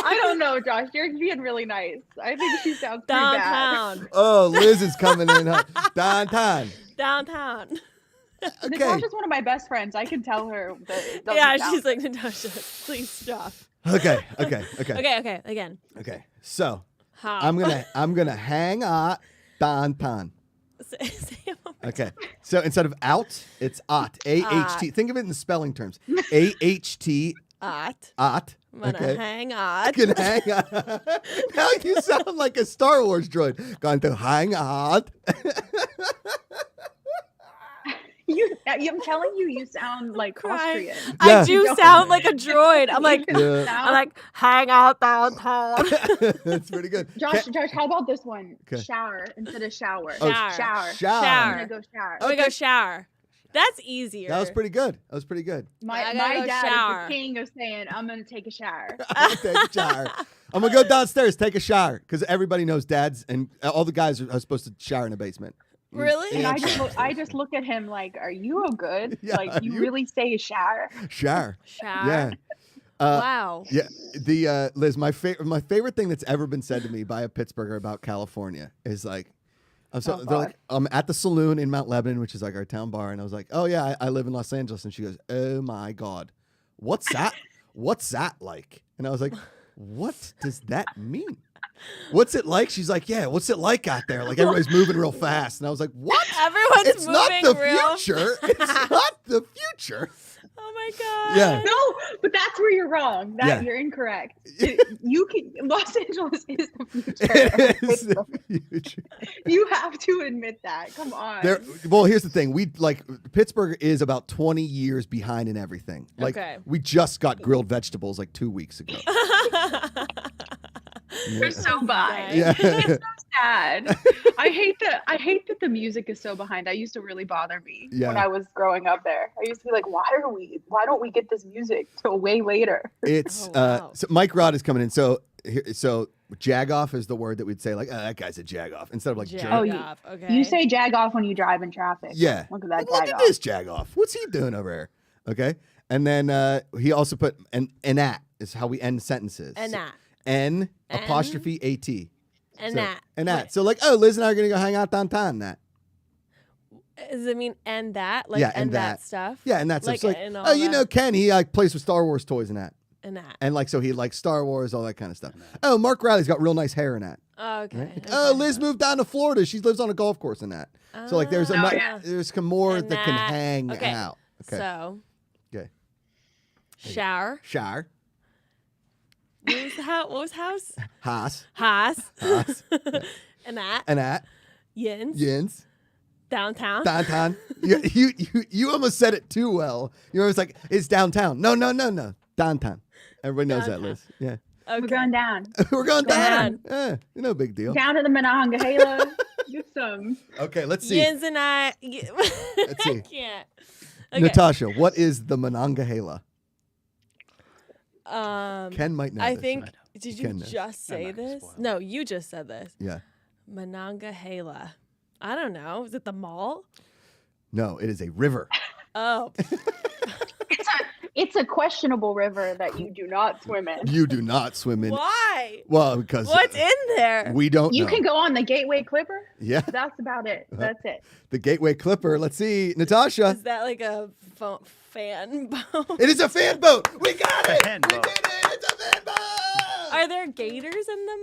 I don't know, Josh. You're being really nice. I think she sounds pretty bad. Downtown. Oh, Liz is coming in. Huh? Downtown. Downtown. Okay. Natasha's one of my best friends. I can tell her that it doesn't Yeah, sound she's like, Natasha, please stop. Okay. Okay, again. Okay. So Ha. I'm gonna hang out downtown. Say it one more Okay. So instead of out, it's ot. A-H-T. Think of it in the spelling terms. A-H-T. time. Ot. I'm gonna Okay. hang on. You can hang out. Now you sound like a Star Wars droid. Going to hang out. I'm telling you, you sound like Crying. Austrian. Yeah. I do Don't- sound like a droid. I'm like, Yeah. I'm like, hang out downtown. That's pretty good. Josh, Ca- Josh, how about this one? Okay. Shower instead of shower. Oh, Shower. Shower. Shower. I'm gonna go shower. I'm gonna go Okay. shower. That's easier. That was pretty good. My I gotta go dad shower. is the king of saying, "I'm gonna take a shower." I'm gonna take a shower. I'm gonna go downstairs, take a shower, because everybody knows dads and all the guys are supposed to shower in a basement. Really? And Yeah. I just look at him like, "Are you good? Yeah, like you you- really say shower?" Shower. Shower. Yeah. Wow. Yeah. The Liz, my favorite thing that's ever been said to me by a Pittsburgher about California is like, they're like, I'm at the saloon in Mount Lebanon, which is like our town bar, and I was like, oh yeah, I live in Los Angeles, and she goes, oh my God, what's that? What's that like? And I was like, what does that mean? what's it like? She's like, yeah, what's it like out there? Like everybody's moving real fast. And I was like, what? Everyone's It's not moving the real. future. It's not the future. Oh my god. Yeah. No, but that's where you're wrong. Yeah. You're incorrect. Los Angeles is the future. It is the future. You have to admit that. Come on. Well, here's the thing. Pittsburgh is about 20 years behind in everything. Like Okay. we just got grilled vegetables like 2 weeks ago. We're so behind. Yeah. It's so sad. I hate that the music is so behind. That used to really bother me when I was growing up there. I used to be like, why don't we get this music till way later? It's wow. so Mike Rod is coming in. So jagoff is the word that we'd say like, that guy's a jagoff instead of like jerk. Oh, Jagoff, okay. You say jag off when you drive in traffic. Yeah. Look at that Look jag at off. this jagoff. What's he doing over here? Okay. And then he also put an at is how we end sentences. And that. N apostrophe A-T. And So, that. And that. So like, oh, Liz and I are going to go hang out downtown. That. Does it mean and that? Like Yeah, and that stuff? Yeah, and that's Like, like and all oh, you that? know Ken, he like plays with Star Wars toys and that. And that. And like so he likes Star Wars, all that kind of stuff. Oh, Mark Riley's got real nice hair in that. Oh, okay. Right? okay. Oh, Liz moved down to Florida. She lives on a golf course in that. So like there's Oh, there's some more And that can that. hang Okay. out. Okay. So Okay. shower. Shower. What was house? Haas. Haas. Haas. And that. And that. Yins. Yins. Downtown. Downtown. you almost said it too well. You always like, it's downtown. No. Downtown. Everybody knows that, Liz. Yeah. Okay. We're going down. We're going Go down. No big deal. Down to the Monongahela. Get some. Okay, let's see. Yins and I. Let's see. I can't. Okay. Natasha, what is the Monongahela? Um, Ken might know I this. think. Did you Ken knows. just I'm say not gonna this? spoil it. No, you just said this. Yeah. Monongahela. I don't know. Is it the mall? No, it is a river. Oh. It's a questionable river that you do not swim in. You do not swim in. Why? Well, because What's in there? we don't You know. can go on the Gateway Clipper. Yeah. That's about it. That's it. The Gateway Clipper. Let's see. Natasha. Is that like a fan boat? It is a fan boat. We got it. Fan We boat. did it. It's a fan boat. Are there gators in the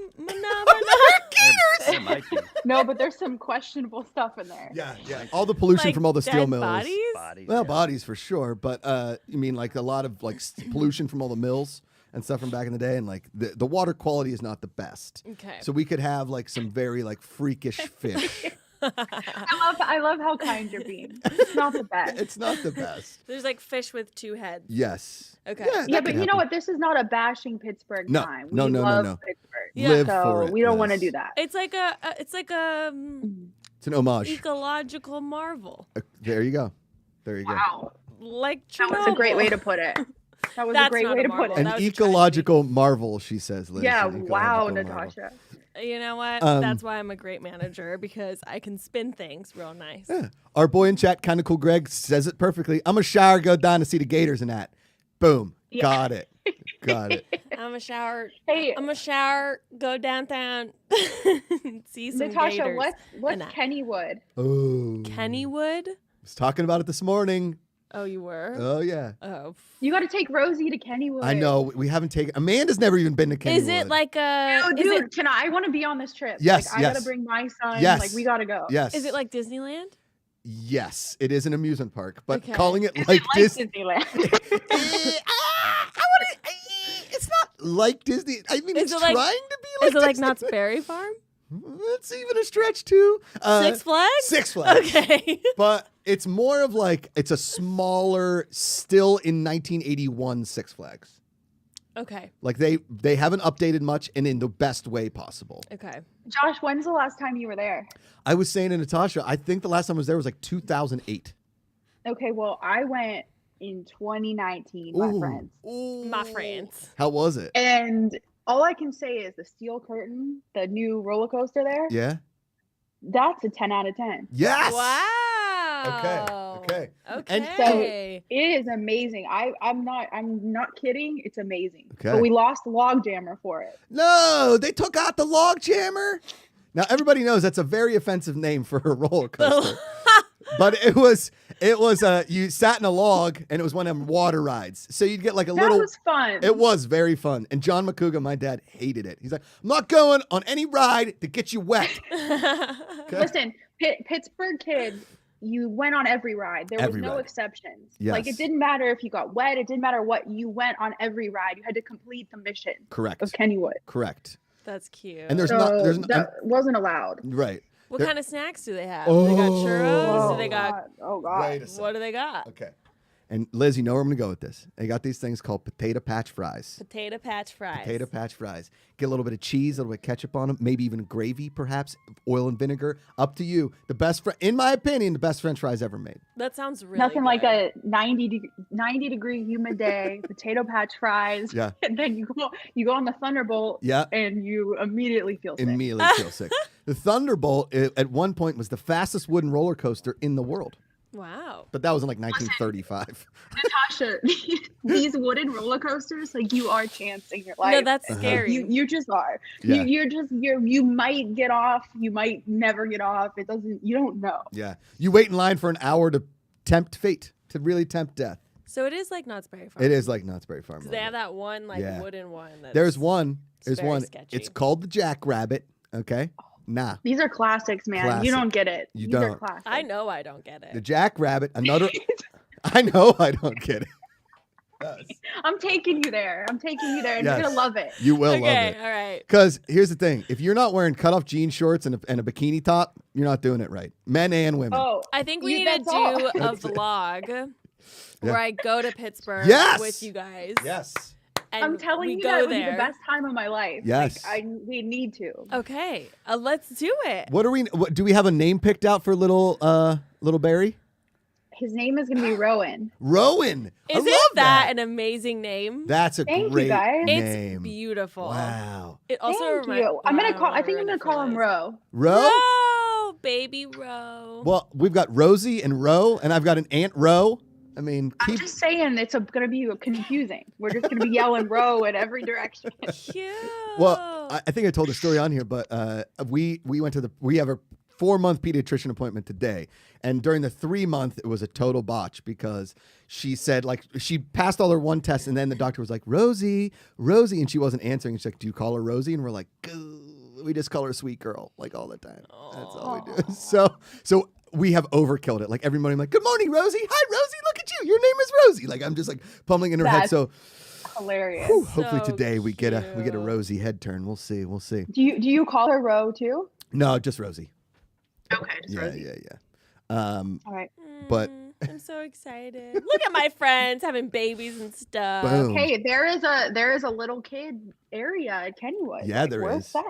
There might be No, but there's some questionable stuff in there. Yeah. All the pollution Like from all the steel dead mills. bodies? bodies. Well, yeah. bodies for sure, but you mean like a lot of like pollution from all the mills and stuff from back in the day, and like the water quality is not the best. Okay. So we could have like some very like freakish fish. I love how kind you're being. It's not the best. It's not the best. There's like fish with two heads. Yes. Okay. Yeah, Yeah, that but could you know happen. what? This is not a bashing Pittsburgh No, time. no, We no, no, love no. Pittsburgh. Yeah. Live So for it. we don't want to yes. do that. It's like a It's an homage. ecological marvel. There you go. There you go. Wow. Like That was a great way to put it. That was a That's great not way a to put marvel. it. An That was a ecological marvel, she says, Liz. Yeah, An wow, ecological marvel. Natasha. You know what? Um, That's why I'm a great manager, because I can spin things real nice. Yeah. Our boy in chat, kind of cool Greg, says it perfectly. I'm a shower, go down to see the Gators and that. Boom. Yeah. Got it. Got it. I'm a shower. Hey, I'm a shower. Go downtown. See some Natasha, gators. what's and that. Kennywood? Oh. Kennywood? Was talking about it this morning. Oh, you were. Oh, yeah. Oh. You got to take Rosie to Kennywood. I know. We haven't taken. Amanda's never even been to Kennywood. Is it like a? Oh, is dude, it? can I want to be on this trip. Yes, Like, I yes. gotta bring my son. Yes. Like, we gotta go. Yes. Is it like Disneyland? Yes, it is an amusement park, but Okay. calling it Is like it like Disney. Disneyland? It's not like Disney. I mean, Is it's it like- trying to be like Is it like Disney. Knott's Berry Farm? That's even a stretch too. Six Flags? Six Flags. Okay. But it's more of like it's a smaller, still in 1981 Six Flags. Okay. Like they haven't updated much, and in the best way possible. Okay. Josh, when's the last time you were there? I was saying to Natasha, I think the last time I was there was like 2008. Okay, well, I went in 2019, my Ooh. friends. Ooh. My friends. How was it? And all I can say is the Steel Curtain, the new roller coaster there, Yeah. that's a 10 out of 10. Yes. Wow. Okay. Okay. It is amazing. I'm not kidding. It's amazing. Okay. But we lost the log jammer for it. No, they took out the log jammer. Now everybody knows that's a very offensive name for a roller coaster. But it was It was you sat in a log, and it was one of them water rides. So you'd get like a That little. was fun. It was very fun. And John Macuga, my dad, hated it. He's like, I'm not going on any ride to get you wet. Okay? Listen, Pittsburgh kids, you went on every ride. There was Every no ride. exceptions. Yes. Like, it didn't matter if you got wet. It didn't matter what. You went on every ride. You had to complete the mission Correct. of Kennywood. Correct. That's cute. And there's So not. There's that wasn't allowed. right. what there- kind of snacks do they have? Do they got churros? Oh, Do they got God. Oh God. Wait a second. what do they got? Okay. And Liz, you know where I'm gonna go with this. They got these things called potato patch fries. Potato patch fries. Potato patch fries. Get a little bit of cheese, a little bit of ketchup on them, maybe even gravy, perhaps oil and vinegar. Up to you. The best, in my opinion, the best French fries ever made. That sounds really Nothing like good. a 90 degree humid day, potato patch fries. Yeah. And then you go on the Thunderbolt. Yeah. And you immediately feel sick. Immediately feel sick. The Thunderbolt at one point was the fastest wooden roller coaster in the world, Wow. but that was in like 1935. Natasha, these wooden roller coasters, like, you are chancing your life. No, that's scary. You just are. Yeah. You might get off. You might never get off. You don't know. Yeah, you wait in line for an hour to tempt fate, to really tempt death. So it is like Knott's Berry Farm. It is like Knott's Berry Farm. Because they have that one Yeah. wooden one. That's, There's one. There's very one. sketchy. It's called the Jackrabbit. Okay. Nah, These are classics, man. Classic. You don't get it. You These are don't. classics. I know I don't get the it. Jackrabbit. Another. I know I don't get it. Yes. I'm taking you there. And Yes. you're gonna love it. You will love Okay, it. all right. Because here's the thing: if you're not wearing cutoff jean shorts and a bikini top, you're not doing it right. Men and women. Oh, I think we You- need to that's all. do a vlog where I go to Pittsburgh Yes! with you guys. Yes. And I'm telling we you, go that would there. be the best time of my life. Yes. We need to. Okay, let's do it. What do we have a name picked out for little Beri? His name is gonna be Rowan. Rowan. I Isn't love that an amazing name? That's a Thank you, great guys. name. It's beautiful. Wow. It also Thank remi- you. I think I'm gonna call him Ro. Ro? Ro, baby Ro. Well, we've got Rosie and Ro, and I've got an Aunt Ro. I mean, I'm keep just saying gonna be confusing. We're just gonna be yelling Ro in every direction. Cute. Well, I think I told the story on here, but we have a 4-month pediatrician appointment today, and during the 3-month, it was a total botch because she said, like, she passed all her one test, and then the doctor was like, Rosie, and she wasn't answering. She's like, do you call her Rosie? And we're like, we just call her sweet girl, like, all the time. That's all we do. So we have overkilled it. Like, every morning I'm like, good morning, Rosie. Hi, Rosie. Look at you. Your name is Rosie. Like, I'm just like pummeling in her head. That's So hilarious. whew, hopefully So today we get a cute. Rosie head turn. We'll see. Do you call her Ro too? No, just Rosie. Okay, just Yeah, Rosie. yeah. All right. But- I'm so excited. Look at my friends having babies and stuff. Boom. Hey, there is a little kid area at Kennywood. Yeah, Like, there we're is. set.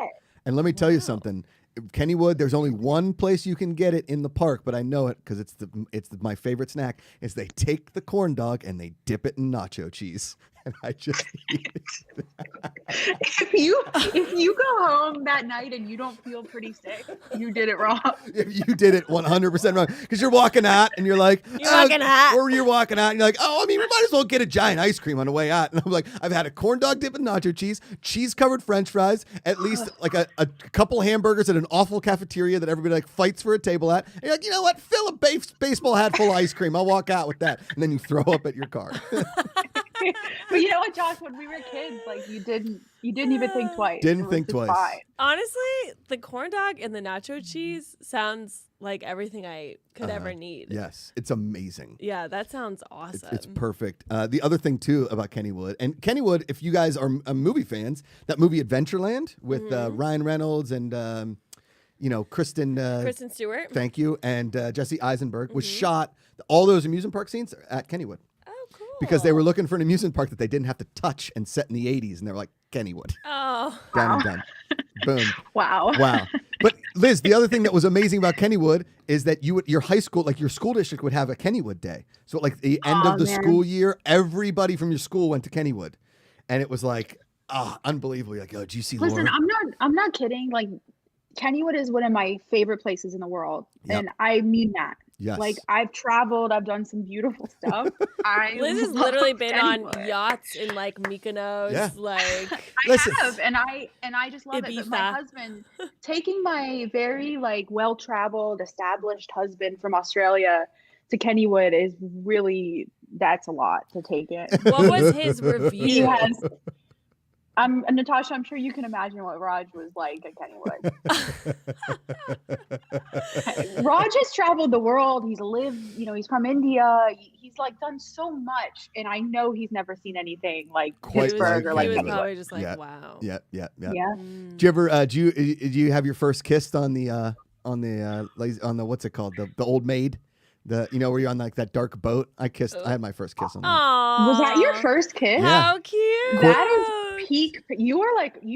And let me tell you Wow. something. Kennywood, there's only one place you can get it in the park, but I know it because it's my favorite snack. Is they take the corn dog and they dip it in nacho cheese, and I just eat it. If you go home that night and you don't feel pretty sick, you did it wrong. If you did it 100% wrong, because you're walking out and you're like, You're walking out. or you're walking out and you're like, oh, I mean, we might as well get a giant ice cream on the way out. And I'm like, I've had a corn dog dip in nacho cheese covered French fries, at least like a couple hamburgers at an awful cafeteria that everybody like fights for a table at. And you're like, you know what? Fill a baseball hat full of ice cream. I'll walk out with that. And then you throw up at your car. But you know what, Josh? When we were kids, like, you didn't even think twice. Didn't It was think just twice. fine. Honestly, the corn dog and the nacho cheese sounds like everything I could ever need. Yes, it's amazing. Yeah, that sounds awesome. It's perfect. The other thing too about Kennywood, and Kennywood, if you guys are movie fans, that movie Adventureland with Ryan Reynolds and Kristen. Kristen Stewart. Thank you, and Jesse Eisenberg was shot. All those amusement park scenes are at Kennywood Oh, cool. because they were looking for an amusement park that they didn't have to touch and set in the '80s, and they were like Kennywood, Oh, done and done. Boom. Wow. Wow. But Liz, the other thing that was amazing about Kennywood is that your high school, like your school district would have a Kennywood day. So like the end Aw, of the man. school year, everybody from your school went to Kennywood. And it was like, unbelievable. You're like, oh, did you see Listen, Laura? I'm not kidding. Like, Kennywood is one of my favorite places in the world, Yep. and I mean that. Yes. Like, I've traveled, I've done some beautiful stuff. Liz has love literally been on Kennywood. yachts in like Mykonos. Yeah. Like, I Listen. have, and I just love it. But my Ibiza. husband, taking my very like well-traveled, established husband from Australia to Kennywood is really, that's a lot to take in. What was his He review? has, Natasha, I'm sure you can imagine what Raj was like at Kennywood. Raj has traveled the world. He's lived, he's from India. He's like done so much, and I know he's never seen anything like Quite Pittsburgh or like he was Kennywood. probably just like, Yeah. wow. Yeah. Yeah. Do you ever do you have your first kiss on the what's it called, the old maid, where you're on like that dark boat? I had my first kiss on that. Aww. Was that your first kiss? Yeah. How cute. That is peak. You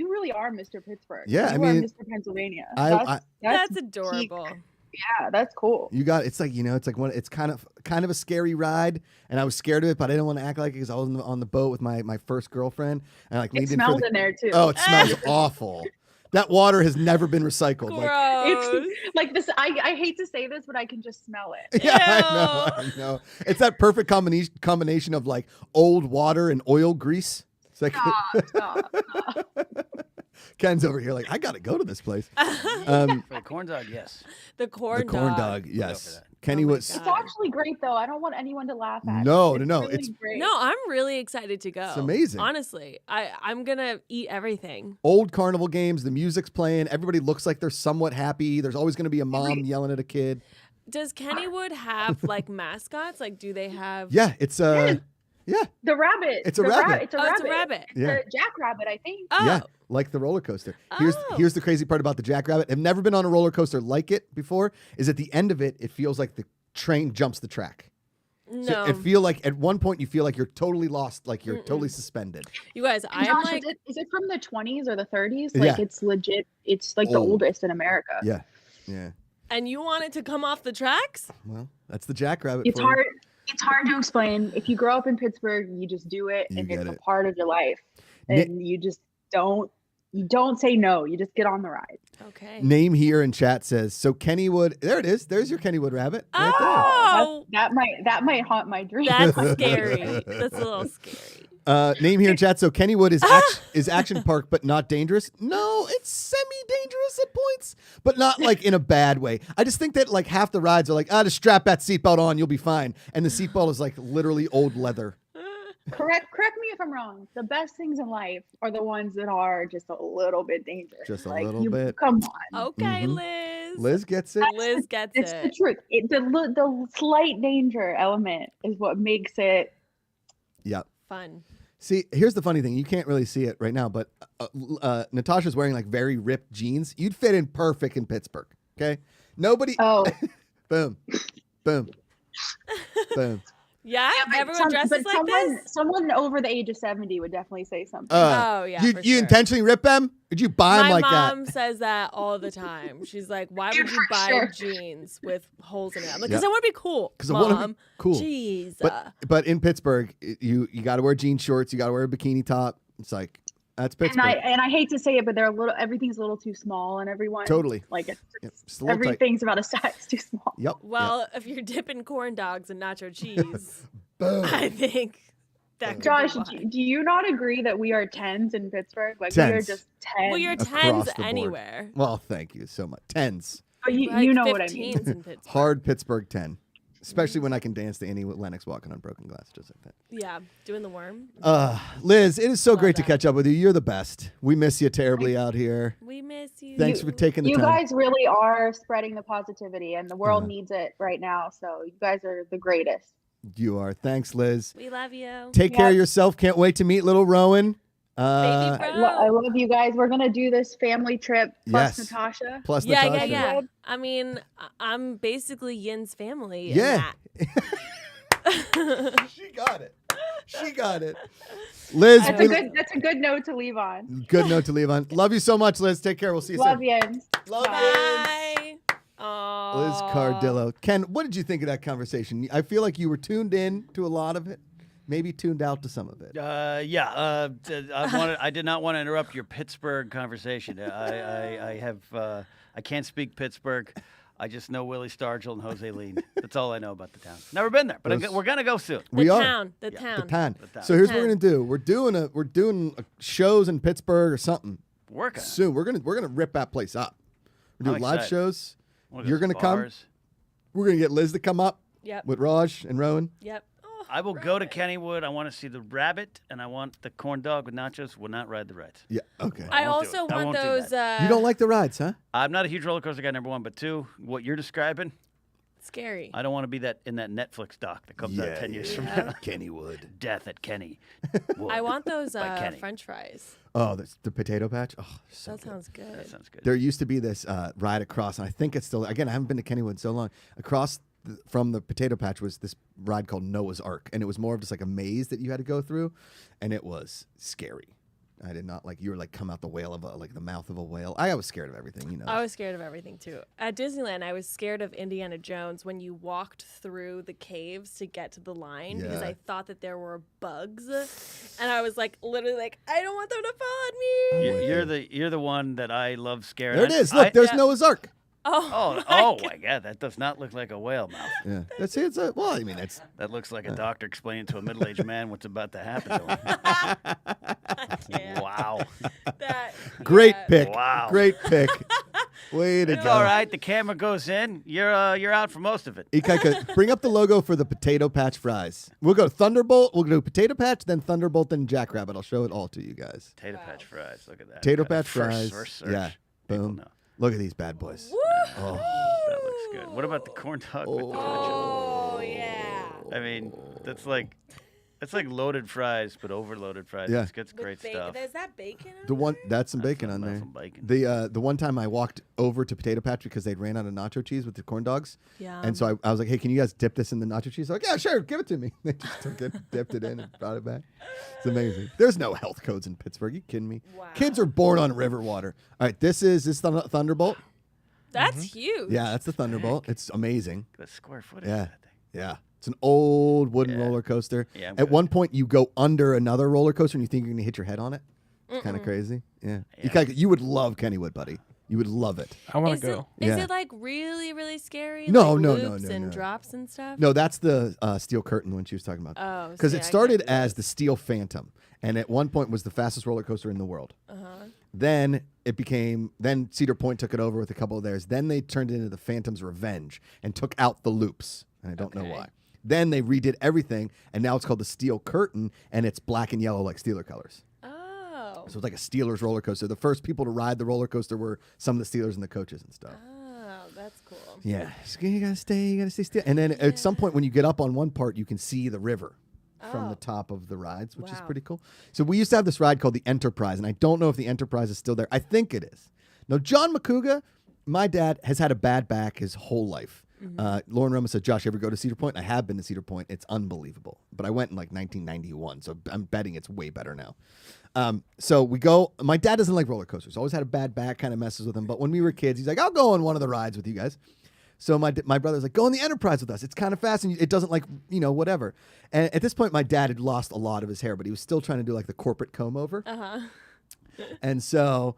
really are Mr. Pittsburgh. Yeah, you I mean, are Mr. Pennsylvania. That's peak. adorable. Yeah, that's cool. You got it's like it's like it's kind of a scary ride, and I was scared of it, but I didn't want to act like it because I was on the boat with my first girlfriend, and I like It leaned smells in in there too. Oh, it smells awful. That water has never been recycled. Gross. It's like this. I hate to say this, but I can just smell it. Yeah, I know. It's that perfect combination of like old water and oil grease. It's like Stop. Ken's over here like, I gotta go to this place. For the corn dog, yes. The corn The corn dog, Go yes. for that. Kenny Oh my was God. It's actually great though. I don't want anyone to laugh at. No, it. no, really it's- great. No, I'm really excited to go. It's amazing. Honestly, I'm gonna eat everything. old carnival games. The music's playing. Everybody looks like they're somewhat happy. There's always going to be a mom yelling at a kid. Does Kennywood have like mascots? Like, do they have? Yeah, it's yeah, The rabbit. It's a The rabbit. It's a Oh, rabbit. it's a rabbit. It's Yeah. a jackrabbit, I think. Oh, yeah, like the roller coaster. Oh. Here's the crazy part about the Jackrabbit. I've never been on a roller coaster like it before. Is at the end of it, it feels like the train jumps the track. no. So it feel like at one point you feel like you're totally lost, like you're totally suspended. You guys, I And am Josh, like, is it from the 20s or the 30s? Like Yeah. it's legit. It's like the Old. oldest in America. Yeah. and you want it to come off the tracks? Well, that's the Jackrabbit. It's for you. hard. It's hard to explain. If you grow up in Pittsburgh, you just do it, You and get it's it. a part of your life. Na- And you just don't. You don't say no. You just get on the ride. Okay. Name here in chat says so. Kennywood. There it is. There's your Kennywood rabbit. Right Oh, That might haunt my dreams. that's scary. That's a little scary. there. Name here in chat. So Kennywood is action park, but not dangerous. No, it's semi-dangerous at points, but not like in a bad way. I just think that like half the rides are like, just strap that seatbelt on, you'll be fine, and the seatbelt is like literally old leather. Correct me if I'm wrong. The best things in life are the ones that are just a little bit dangerous. Just a Like, little bit. Come on. Okay, Mhm. Liz. Liz gets it. Liz gets It's the it. truth. The slight danger element is what makes it. Yep. Fun. See, here's the funny thing. You can't really see it right now, but Natasha's wearing like very ripped jeans. You'd fit in perfect in Pittsburgh. Okay. Nobody. Oh, Boom. Boom. Boom. Yeah, everyone dresses like this. Someone over the age of 70 would definitely say something. Oh, yeah, You for you sure. intentionally rip them? Did you buy them My like mom that? says that all the time. She's like, "Why Dude, would you for buy sure. jeans with holes in it?" I'm like, Yep. "Cause I want to be cool, 'Cause I wanna be Mom. cool. Jeez. But in Pittsburgh, you got to wear jean shorts. You got to wear a bikini top. It's like that's Pittsburgh. And I hate to say it, but everything's a little too small and everyone. Totally. Like it's Yep, just a little tight. everything's about a size too small. Yep. Well, if you're dipping corn dogs in nacho cheese, Boom. I think that could Josh, be why. do you not agree that we are tens in Pittsburgh? Like we are Tens. just tens. Well, you're Across tens the board. anywhere. Well, thank you so much. Tens. But you, Like you know what I mean. 15s in Pittsburgh. Hard Pittsburgh 10. Especially when I can dance to Annie Lennox walking on broken glass, just like that. Yeah, doing the worm. Liz, it is so Love great to that. catch up with you. You're the best. We miss you terribly out here. We miss you. Thanks for taking the You time. guys really are spreading the positivity, and the world Uh-huh. needs it right now. So you guys are the greatest. You are. Thanks, Liz. We love you. Take care of Yeah. yourself. Can't wait to meet little Rowan. Baby I bro. love you guys. We're gonna do this family trip plus Yes. Natasha. Plus Yeah, Natasha. yeah. I mean, I'm basically Yin's family. in Yeah. that. She got it. She got it. Liz, That's a good note to leave on. good note to leave on. Love you so much, Liz. Take care. We'll see you Love soon. you. Love you. Bye. Liz Aww. Cardillo. Ken, what did you think of that conversation? I feel like you were tuned in to a lot of it, maybe tuned out to some of it. I did not want to interrupt your Pittsburgh conversation. I can't speak Pittsburgh. I just know Willie Stargell and Jose Lean. That's all I know about the town. Never been there, but we're gonna go soon. The We are. town. The Yeah. town. The town. The town. So here's what we're Town. gonna do. We're doing shows in Pittsburgh or something Working. soon. We're gonna rip that place up. We're doing I'm live excited. shows. Wanna You're to gonna come. bars. We're gonna get Liz to come up. Yep. with Raj and Rowan. Yep. Oh, I will go to Kennywood. I want to see the rabbit, and I want the corn dog with nachos. Will not ride the rides. Yeah. Okay. I won't do also it. I want won't do those. that. You don't like the rides, huh? I'm not a huge roller coaster guy. Number one, but two, what you're describing, scary. I don't want to be in that Netflix doc that comes out 10 years from now. Kennywood. Death at Kenny. I want those By Kenny. French fries. Oh, that's the potato patch. Oh, so That good. sounds good. That sounds good. There used to be this ride across, and I think it's still. Again, I haven't been to Kennywood in so long. Across from the potato patch was this ride called Noah's Ark, and it was more of just like a maze that you had to go through, and it was scary. I did not like. You were like come out the mouth of a whale. I was scared of everything. You know. I was scared of everything too. At Disneyland, I was scared of Indiana Jones when you walked through the caves to get to the line because Yeah. I thought that there were bugs, and I was like literally like, I don't want them to fall on me. You're the one that I love scaring. There it is. Look, there's Yeah. Noah's Ark. Oh, Oh my God, that does not look like a whale mouth. Yeah, that's it. Well, I mean, it's That looks like a doctor explaining to a middle-aged man what's about to happen to Yeah. him. Wow. That, great yeah. pick. Wow. Great pick. Way to It's go. all right. The camera goes in. You're out for most of it. Ikaika, bring up the logo for the potato patch fries. We'll go Thunderbolt. We'll do potato patch, then Thunderbolt, then Jackrabbit. I'll show it all to you guys. Potato patch fries. Look at that. Potato Got a patch fries. First search. Yeah. People Boom. know. Look at these bad boys. Woo! That looks good. What about the corn dog with the nachos? Oh yeah. I mean, that's like loaded fries, but overloaded fries. Yeah. It's great stuff. Is that bacon? The one that's some That's bacon on that's there. some bacon. The one time I walked over to Potato Patch because they'd ran out of nacho cheese with the corn dogs, Yeah. and so I was like, "Hey, can you guys dip this in the nacho cheese?" They're like, "Yeah, sure, give it to me." They just took it, dipped it in, and brought it back. It's amazing. There's no health codes in Pittsburgh. You kidding me? Wow. Kids are born on river water. All right, this Thunderbolt. That's huge. Yeah, that's the Thunderbolt. It's amazing. The square footage Yeah. of that thing. Yeah. It's an old wooden Yeah. roller coaster. Yeah, I'm At good. one point, you go under another roller coaster and you think you're going to hit your head on it. It's kind of crazy. Yeah. Yeah. You would love Kennywood, buddy. You would love it. I want Is to go. Is Yeah. it like really, really scary? No, like no, loops no, and no. drops and stuff. No, that's the steel curtain one she was talking about. Oh, Because see, it I started can't do as those. the Steel Phantom, and at one point was the fastest roller coaster in the world. Uh-huh. Then then Cedar Point took it over with a couple of theirs. Then they turned it into the Phantom's Revenge and took out the loops. And I don't know Okay. why. Then they redid everything, and now it's called the Steel Curtain, and it's black and yellow like Steeler colors. Oh. So it's like a Steelers roller coaster. The first people to ride the roller coaster were some of the Steelers and the coaches and stuff. Oh, that's cool. Yeah, so you gotta stay still. And then at some point, when you get up on one part, you can see the river from the Oh. top of the rides, which is Wow. pretty cool. So we used to have this ride called the Enterprise, and I don't know if the Enterprise is still there. I think it is. Now, John Macuga, my dad, has had a bad back his whole life. Lauren Roma said, "Josh, you ever go to Cedar Point?" I have been to Cedar Point. It's unbelievable. But I went in like 1991, so I'm betting it's way better now. So we go. My dad doesn't like roller coasters. Always had a bad back, kind of messes with him. But when we were kids, he's like, "I'll go on one of the rides with you guys." So my brother's like, "Go on the Enterprise with us. It's kind of fast and it doesn't like, whatever." And at this point, my dad had lost a lot of his hair, but he was still trying to do like the corporate comb over. Uh-huh. And so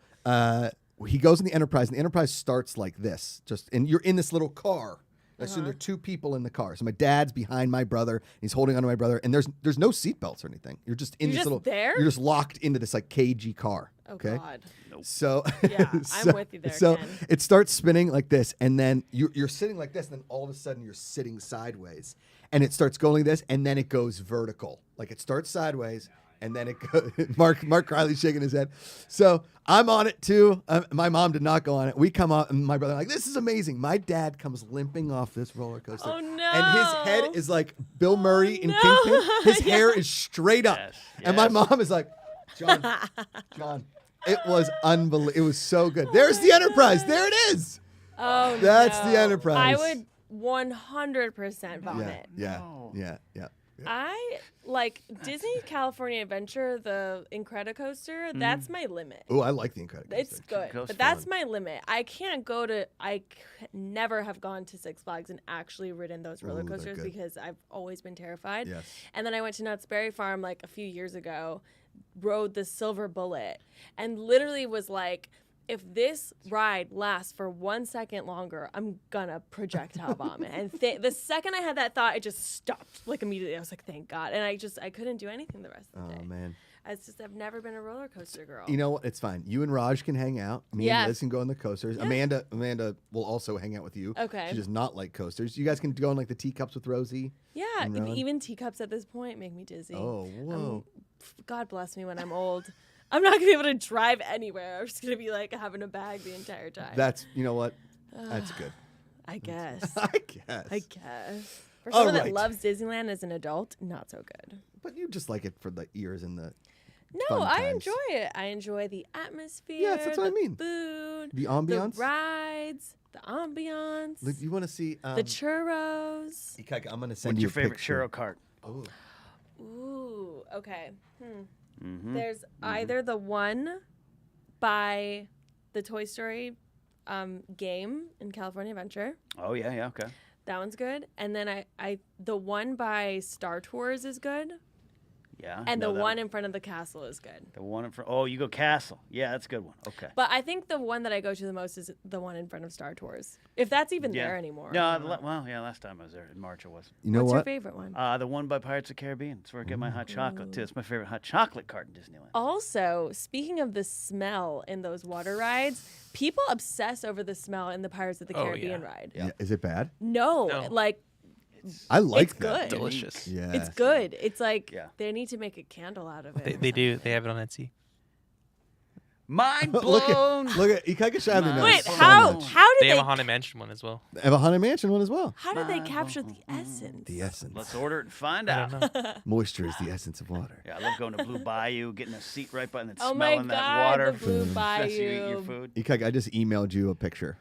he goes in the Enterprise, and the Enterprise starts like this. And you're in this little car. I assume there are two people in the car. So my dad's behind my brother. He's holding onto my brother, and there's no seatbelts or anything. You're just in You're this just little. there? You're just locked into this like cagey car. Oh, okay. God. So Yeah, I'm with you there, So Ken. it starts spinning like this, and then you're sitting like this, and then all of a sudden you're sitting sideways, and it starts going like this, and then it goes vertical. Like it starts sideways, and then it goes. Mark Riley's shaking his head. So I'm on it too. My mom did not go on it. We come up, and my brother like, "This is amazing." My dad comes limping off this roller coaster, Oh, no. and his head is like Bill Murray in no. Kingpin. His hair is straight up, Yes, and my yes. mom is like, John. It was unbelievable. It was so good. There's the Enterprise. There it is. Oh, That's the no. Enterprise. I would 100% vomit. Yeah. No. Yeah. I like Disney California Adventure, the Incredicoaster. That's my limit. Oh, I like the Incredible. It's good, Coaster's but that's fun. my limit. I can't go to. Never have gone to Six Flags and actually ridden those roller Ooh, they're coasters good. because I've always been terrified. Yes. And then I went to Knott's Berry Farm like a few years ago, rode the Silver Bullet, and literally was like, if this ride lasts for 1 second longer, I'm gonna projectile vomit. And the second I had that thought, it just stopped like immediately. I was like, thank God. And I couldn't do anything the rest of the day. Oh man. It's just I've never been a roller coaster girl. You know what? It's fine. You and Raj can hang out. Me Yeah. and Liz can go on the coasters. Yeah. Amanda will also hang out with you. Okay. She does not like coasters. You guys can go on like the teacups with Rosie. Yeah, And Rowan? even teacups at this point make me dizzy. Oh, whoa. God bless me when I'm old. I'm not gonna be able to drive anywhere. I'm just gonna be like having a bag the entire time. That's, you know what? That's good. I guess. I guess. I guess. For All someone right. that loves Disneyland as an adult, not so good. But you just like it for the ears and the No, fun I times. enjoy it. I enjoy the atmosphere. Yes, that's what I the mean. Food, the ambiance. the rides, the ambiance, Look, you want to see the churros. Ikaka, I'm going to send What's you your a favorite picture. churro cart? Oh. Ooh, okay. Mm-hmm. There's either the one by the Toy Story game in California Adventure. Oh yeah, okay. That one's good. And then I the one by Star Tours is good. Yeah. And no, the that one in front of the castle is good. The one in front. Oh, you go Castle. Yeah, that's a good one. Okay. But I think the one that I go to the most is the one in front of Star Tours. If that's even Yeah. there anymore. No, well, yeah, last time I was there in March, it wasn't. You know What's your what? favorite one? The one by Pirates of the Caribbean. That's where I get my hot chocolate too. It's my favorite hot chocolate cart in Disneyland. Also, speaking of the smell in those water rides, people obsess over the smell in the Pirates of the Oh, Caribbean yeah. ride. Yeah. Is it bad? No, No. like I like it's that. good. Delicious. Yeah. It's good. It's like Yeah. they need to make a candle out of it. They or do. something. They have it on Etsy. Mind look blown. at Ikaka Shabby knows Wait, so how much. how They did have they a Haunted Mansion one as well. They have a Haunted Mansion one as well. how did they capture the essence? The essence. Let's order it and find I out. don't know. Moisture is the essence of water. Yeah, I love going to Blue Bayou, getting a seat right by and then Oh my smelling that God, water. the Blue As you eat your Bayou. food. Ikaka, I just emailed you a picture.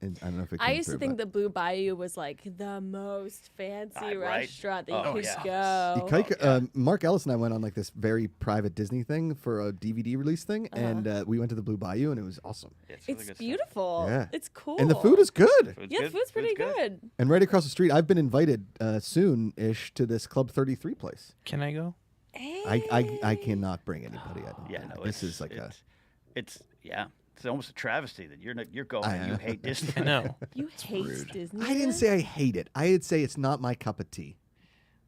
And I don't know if it came I used to through, think but- the Blue Bayou was like the most fancy Right? restaurant that Oh, you could yeah. go. Ikaka, Mark Ellis and I went on like this very private Disney thing for a DVD release thing, and we went to the Blue Bayou, and it was awesome. It's, really It's good stuff. beautiful. Yeah. It's cool. And the food is good. Food's yeah, good. food's pretty good. And right across the street, I've been invited soon-ish to this Club 33 place. Can I go? I cannot bring anybody. I don't Yeah, think. no, This is like a. it's It's almost a travesty that you're going I and you know. hate Disney. I know. You hate rude. Disney. I didn't say I hate it. I'd say it's not my cup of tea.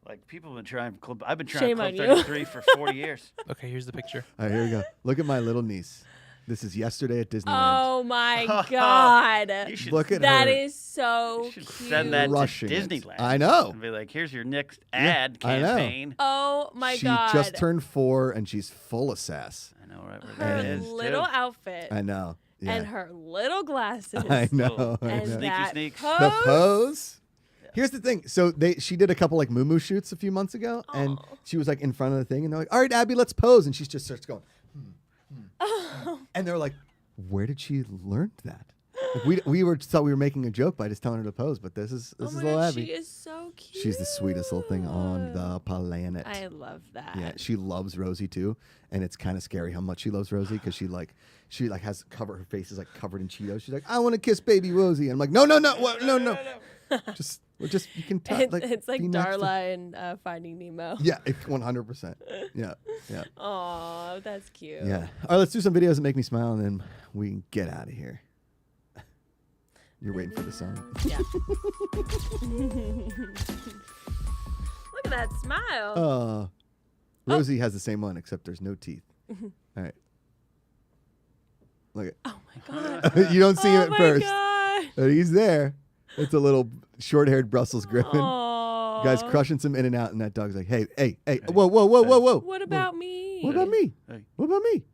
Like people have been trying Club. I've been trying Shame Club on you. 33 for 40 years. Okay, here's the picture. All right, here we go. Look at my little niece. This is yesterday at Disneyland. Oh my God. You should Look at That her. is so you should cute. send that Crushing to it. Disneyland. I know. And be like, here's your next ad I know. campaign. Oh my she God. just turned 4 and she's full of sass. I know, right? her Where that is, little too. outfit I know. Yeah. and her little glasses. I know. I and know. Sneaky that sneaks. pose. The pose. Here's the thing. So she did a couple like moo shoots a few months ago, and Aw. she was like in front of the thing, and they're like, "All right, Abby, let's pose," and she just starts going, and they're like, "Where did she learn that?" Like, we thought we were making a joke by just telling her to pose, but this is Oh my little God, Abby. she is so cute. She's the sweetest little thing on the planet. I love that. Yeah, she loves Rosie too, and it's kind of scary how much she loves Rosie because she has her face is like covered in Cheetos. She's like, I want to kiss baby Rosie, and I'm like, no, just you can tell. It's like be next to- Darla in Finding Nemo. Yeah, 100%. Yeah. Aw, that's cute. Yeah. All right, let's do some videos that make me smile, and then we can get out of here. You're waiting for the song. Yeah. Look at that smile. Rosie has the same one, except there's no teeth. All right. Look Oh my God. you don't see him at my first, God. but he's there. It's a little short-haired Brussels Griffin. Aw. Guy's crushing some in and out, and that dog's like, hey, whoa. What about me? What about me? Hey. What about me?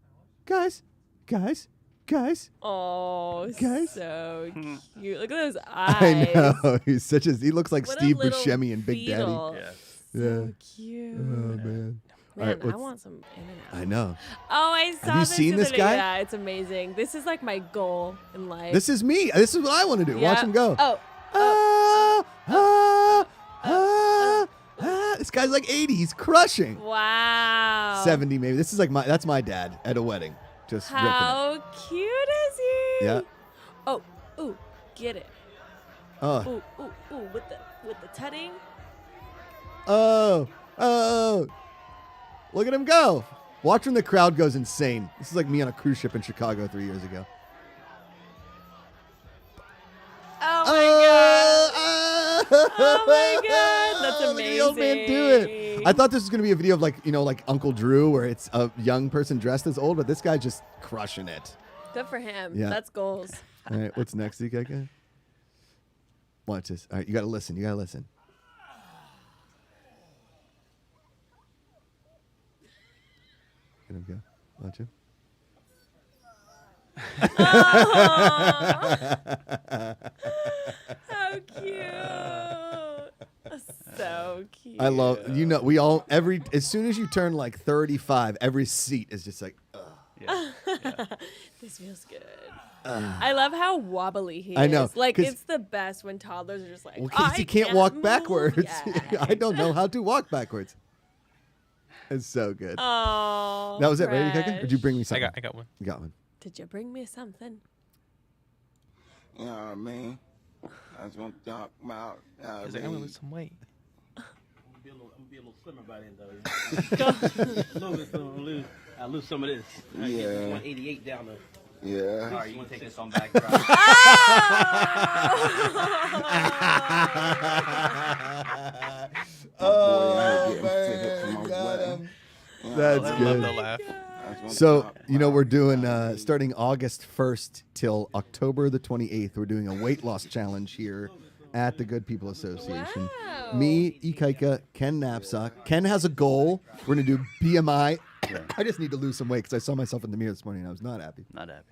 Guys. Oh, Guys? so cute. Look at those I eyes. know. He looks like What a Steve little Buscemi and Big beetle. Yeah. Daddy. So cute. Oh, man. All Man, right, I let's- want some in and out. I know. Oh, I saw you this seen the this other guy? day. Yeah, it's amazing. This is like my goal in life. This is me. This is what I want to do. Yeah. Watch him go. Oh, This guy's like 80. He's crushing. wow. 70 maybe. This is like that's my dad at a wedding. Just ripping it. How cute is he? Yeah. Oh, ooh, get it. Oh. Ooh, with the tutting. Oh. Look at him go. Watch when the crowd goes insane. This is like me on a cruise ship in Chicago 3 years ago. Oh my god. Oh Oh my god. That's amazing. Look at the old man do it. I thought this was going to be a video of like Uncle Drew where it's a young person dressed as old, but this guy's just crushing it. Good for him. Yeah. That's goals. All right, what's next, EKK? Watch this. All right, you got to listen. Get him go. Watch him. How cute. So cute. I love, as soon as you turn like 35, every seat is just like, ugh. Yeah. This feels good. I love how wobbly he is. I know, Like, 'cause- it's the best when toddlers are just like, Well, 'cause I he can't walk move backwards. yet." I don't know how to walk backwards. It's so good. Oh, That was it, right, EKK? Or did you bring me I something? got one. You got one. Did you bring me something? You know what I mean? I was gonna talk about. He's like, I'm gonna lose some weight. I'm gonna be a little slimmer by then, though. A little bit slimmer. I'll lose some of this. I get this 188 down to. Yeah. All right, you want to take this on back? Oh, man. That's I love good. the laugh. So, we're doing, starting August 1st till October the 28th, we're doing a weight loss challenge here at the Good People Association. Wow. Me, Ikaika, Ken Knapsack. Ken has a goal. We're going to do BMI. I just need to lose some weight because I saw myself in the mirror this morning and I was not happy. Not happy.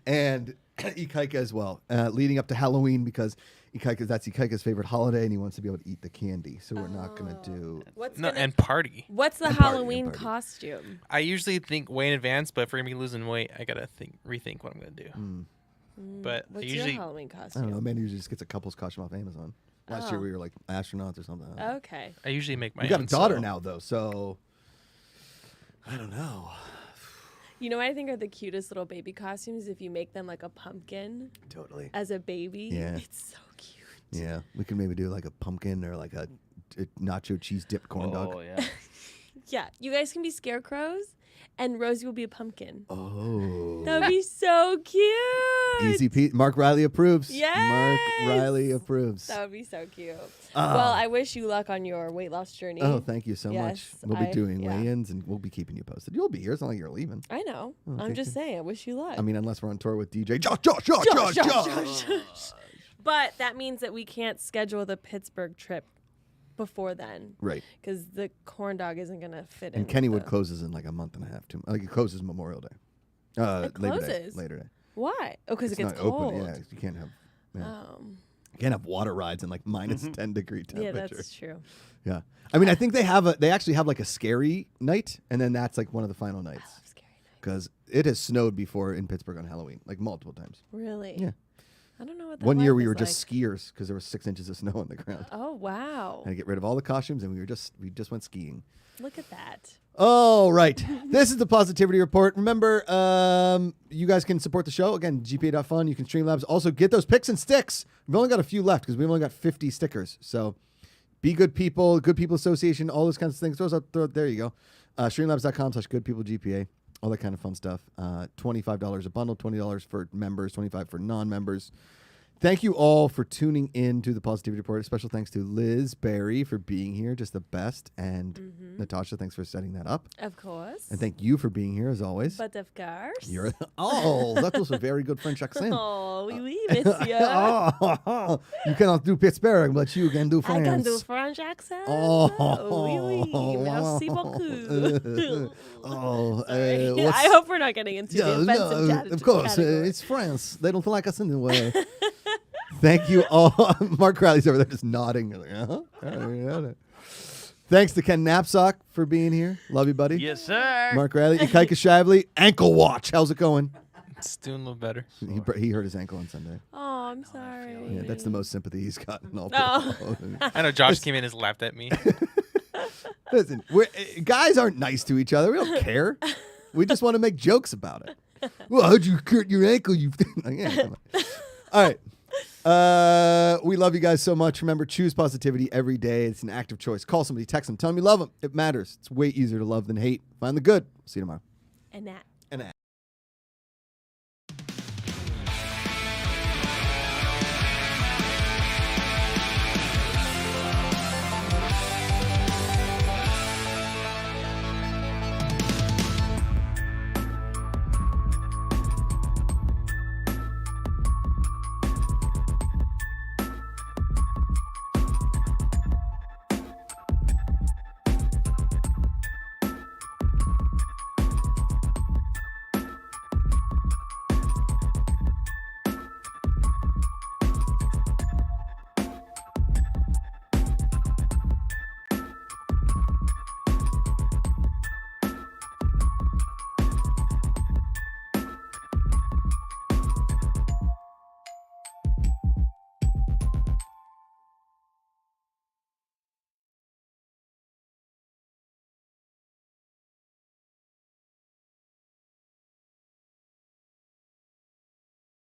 And Ikaika as well, leading up to Halloween because that's Ikaika's favorite holiday and he wants to be able to eat the candy. So we're not going to do... And party. What's the And party, Halloween and party. costume? I usually think way in advance, but if we're gonna be losing weight, I gotta rethink what I'm gonna do. But What's I usually your Halloween I don't costume? know. Man usually just gets a couple's costume off Amazon. Last year we were like astronauts or something. Okay. I usually make my You got a own, daughter so- now though, so I don't know. You know what I think are the cutest little baby costumes? If you make them like a pumpkin Totally. as a baby. Yeah. It's so cute. Yeah, we can maybe do like a pumpkin or like a nacho cheese dipped corn dog. Oh yeah. Yeah. You guys can be scarecrows and Rosie will be a pumpkin. Oh. That would be so cute. Easy Pete. Mark Riley approves. Yes. Mark Riley approves. That would be so cute. Well, I wish you luck on your weight loss journey. Oh, thank you so Yes, much. We'll be doing yeah. weigh-ins and we'll be keeping you posted. You'll be here. It's not like you're leaving. I know. okay, I'm just saying. I wish you luck. I mean, unless we're on tour with DJ Josh. But that means that we can't schedule the Pittsburgh trip before then. Right. Because the corn dog isn't going to fit in. And with Kennywood the- closes in like a month and a half. Like it closes Memorial Day. It Labor Day. closes? Later Day. Why? Oh, because it It's gets not cold. open. Yeah, you can't have. Yeah. Oh, You can't have water rides in like minus 10 degree yeah, temperature. that's true. Yeah. I mean, I think they actually have like a scary night, and then that's like one of the final nights. Scary night. Because it has snowed before in Pittsburgh on Halloween, like multiple times. Really? Yeah. I don't know what that One year life we is were just like. skiers because there was 6 inches of snow on the ground. Oh, wow. Had to get rid of all the costumes, and we just went skiing. Look at that. All right. This is the Positivity Report. Remember, you guys can support the show. Again, GPA.fun. You can Streamlabs. Also, get those picks and sticks. We've only got a few left because we've only got 50 stickers. So be good people, Good People Association, all those kinds of things. There you go. Streamlabs.com/goodpeoplegpa. All that kind of fun stuff. $25 a bundle, $20 for members, $25 for non-members. Thank you all for tuning in to the Positivity Report. A special thanks to Liz Beri for being here, just the best. And Natasha, thanks for setting that up. Of course. And thank you for being here, as always. But of course. That was a very good French accent. Oh, oui, oui, monsieur. You cannot do Pittsburgh, but you can do I France. can do French accent. Oh, oui, oui. Merci beaucoup. Sorry. what's- I hope we're not getting into the offensive of course, category. it's France. They don't like us anyway. Thank you all. Mark Riley's over there just nodding. Like, uh-huh. Thanks to Ken Knapsack for being here. Love you, buddy. Yes, sir. Mark Riley, Ikaika Shively, ankle watch. How's it going? It's doing a little better. He hurt his ankle on Sunday. Oh, I'm sorry. Yeah, that's the most sympathy he's gotten all. Oh. I know Josh came in and laughed at me. Listen, guys aren't nice to each other. We don't care. We just want to make jokes about it. Well, how'd you hurt your ankle? Yeah, come on. All right. We love you guys so much. Remember, choose positivity every day. It's an active choice. Call somebody, text them, tell them you love them. It matters. It's way easier to love than hate. Find the good. See you tomorrow. And that. And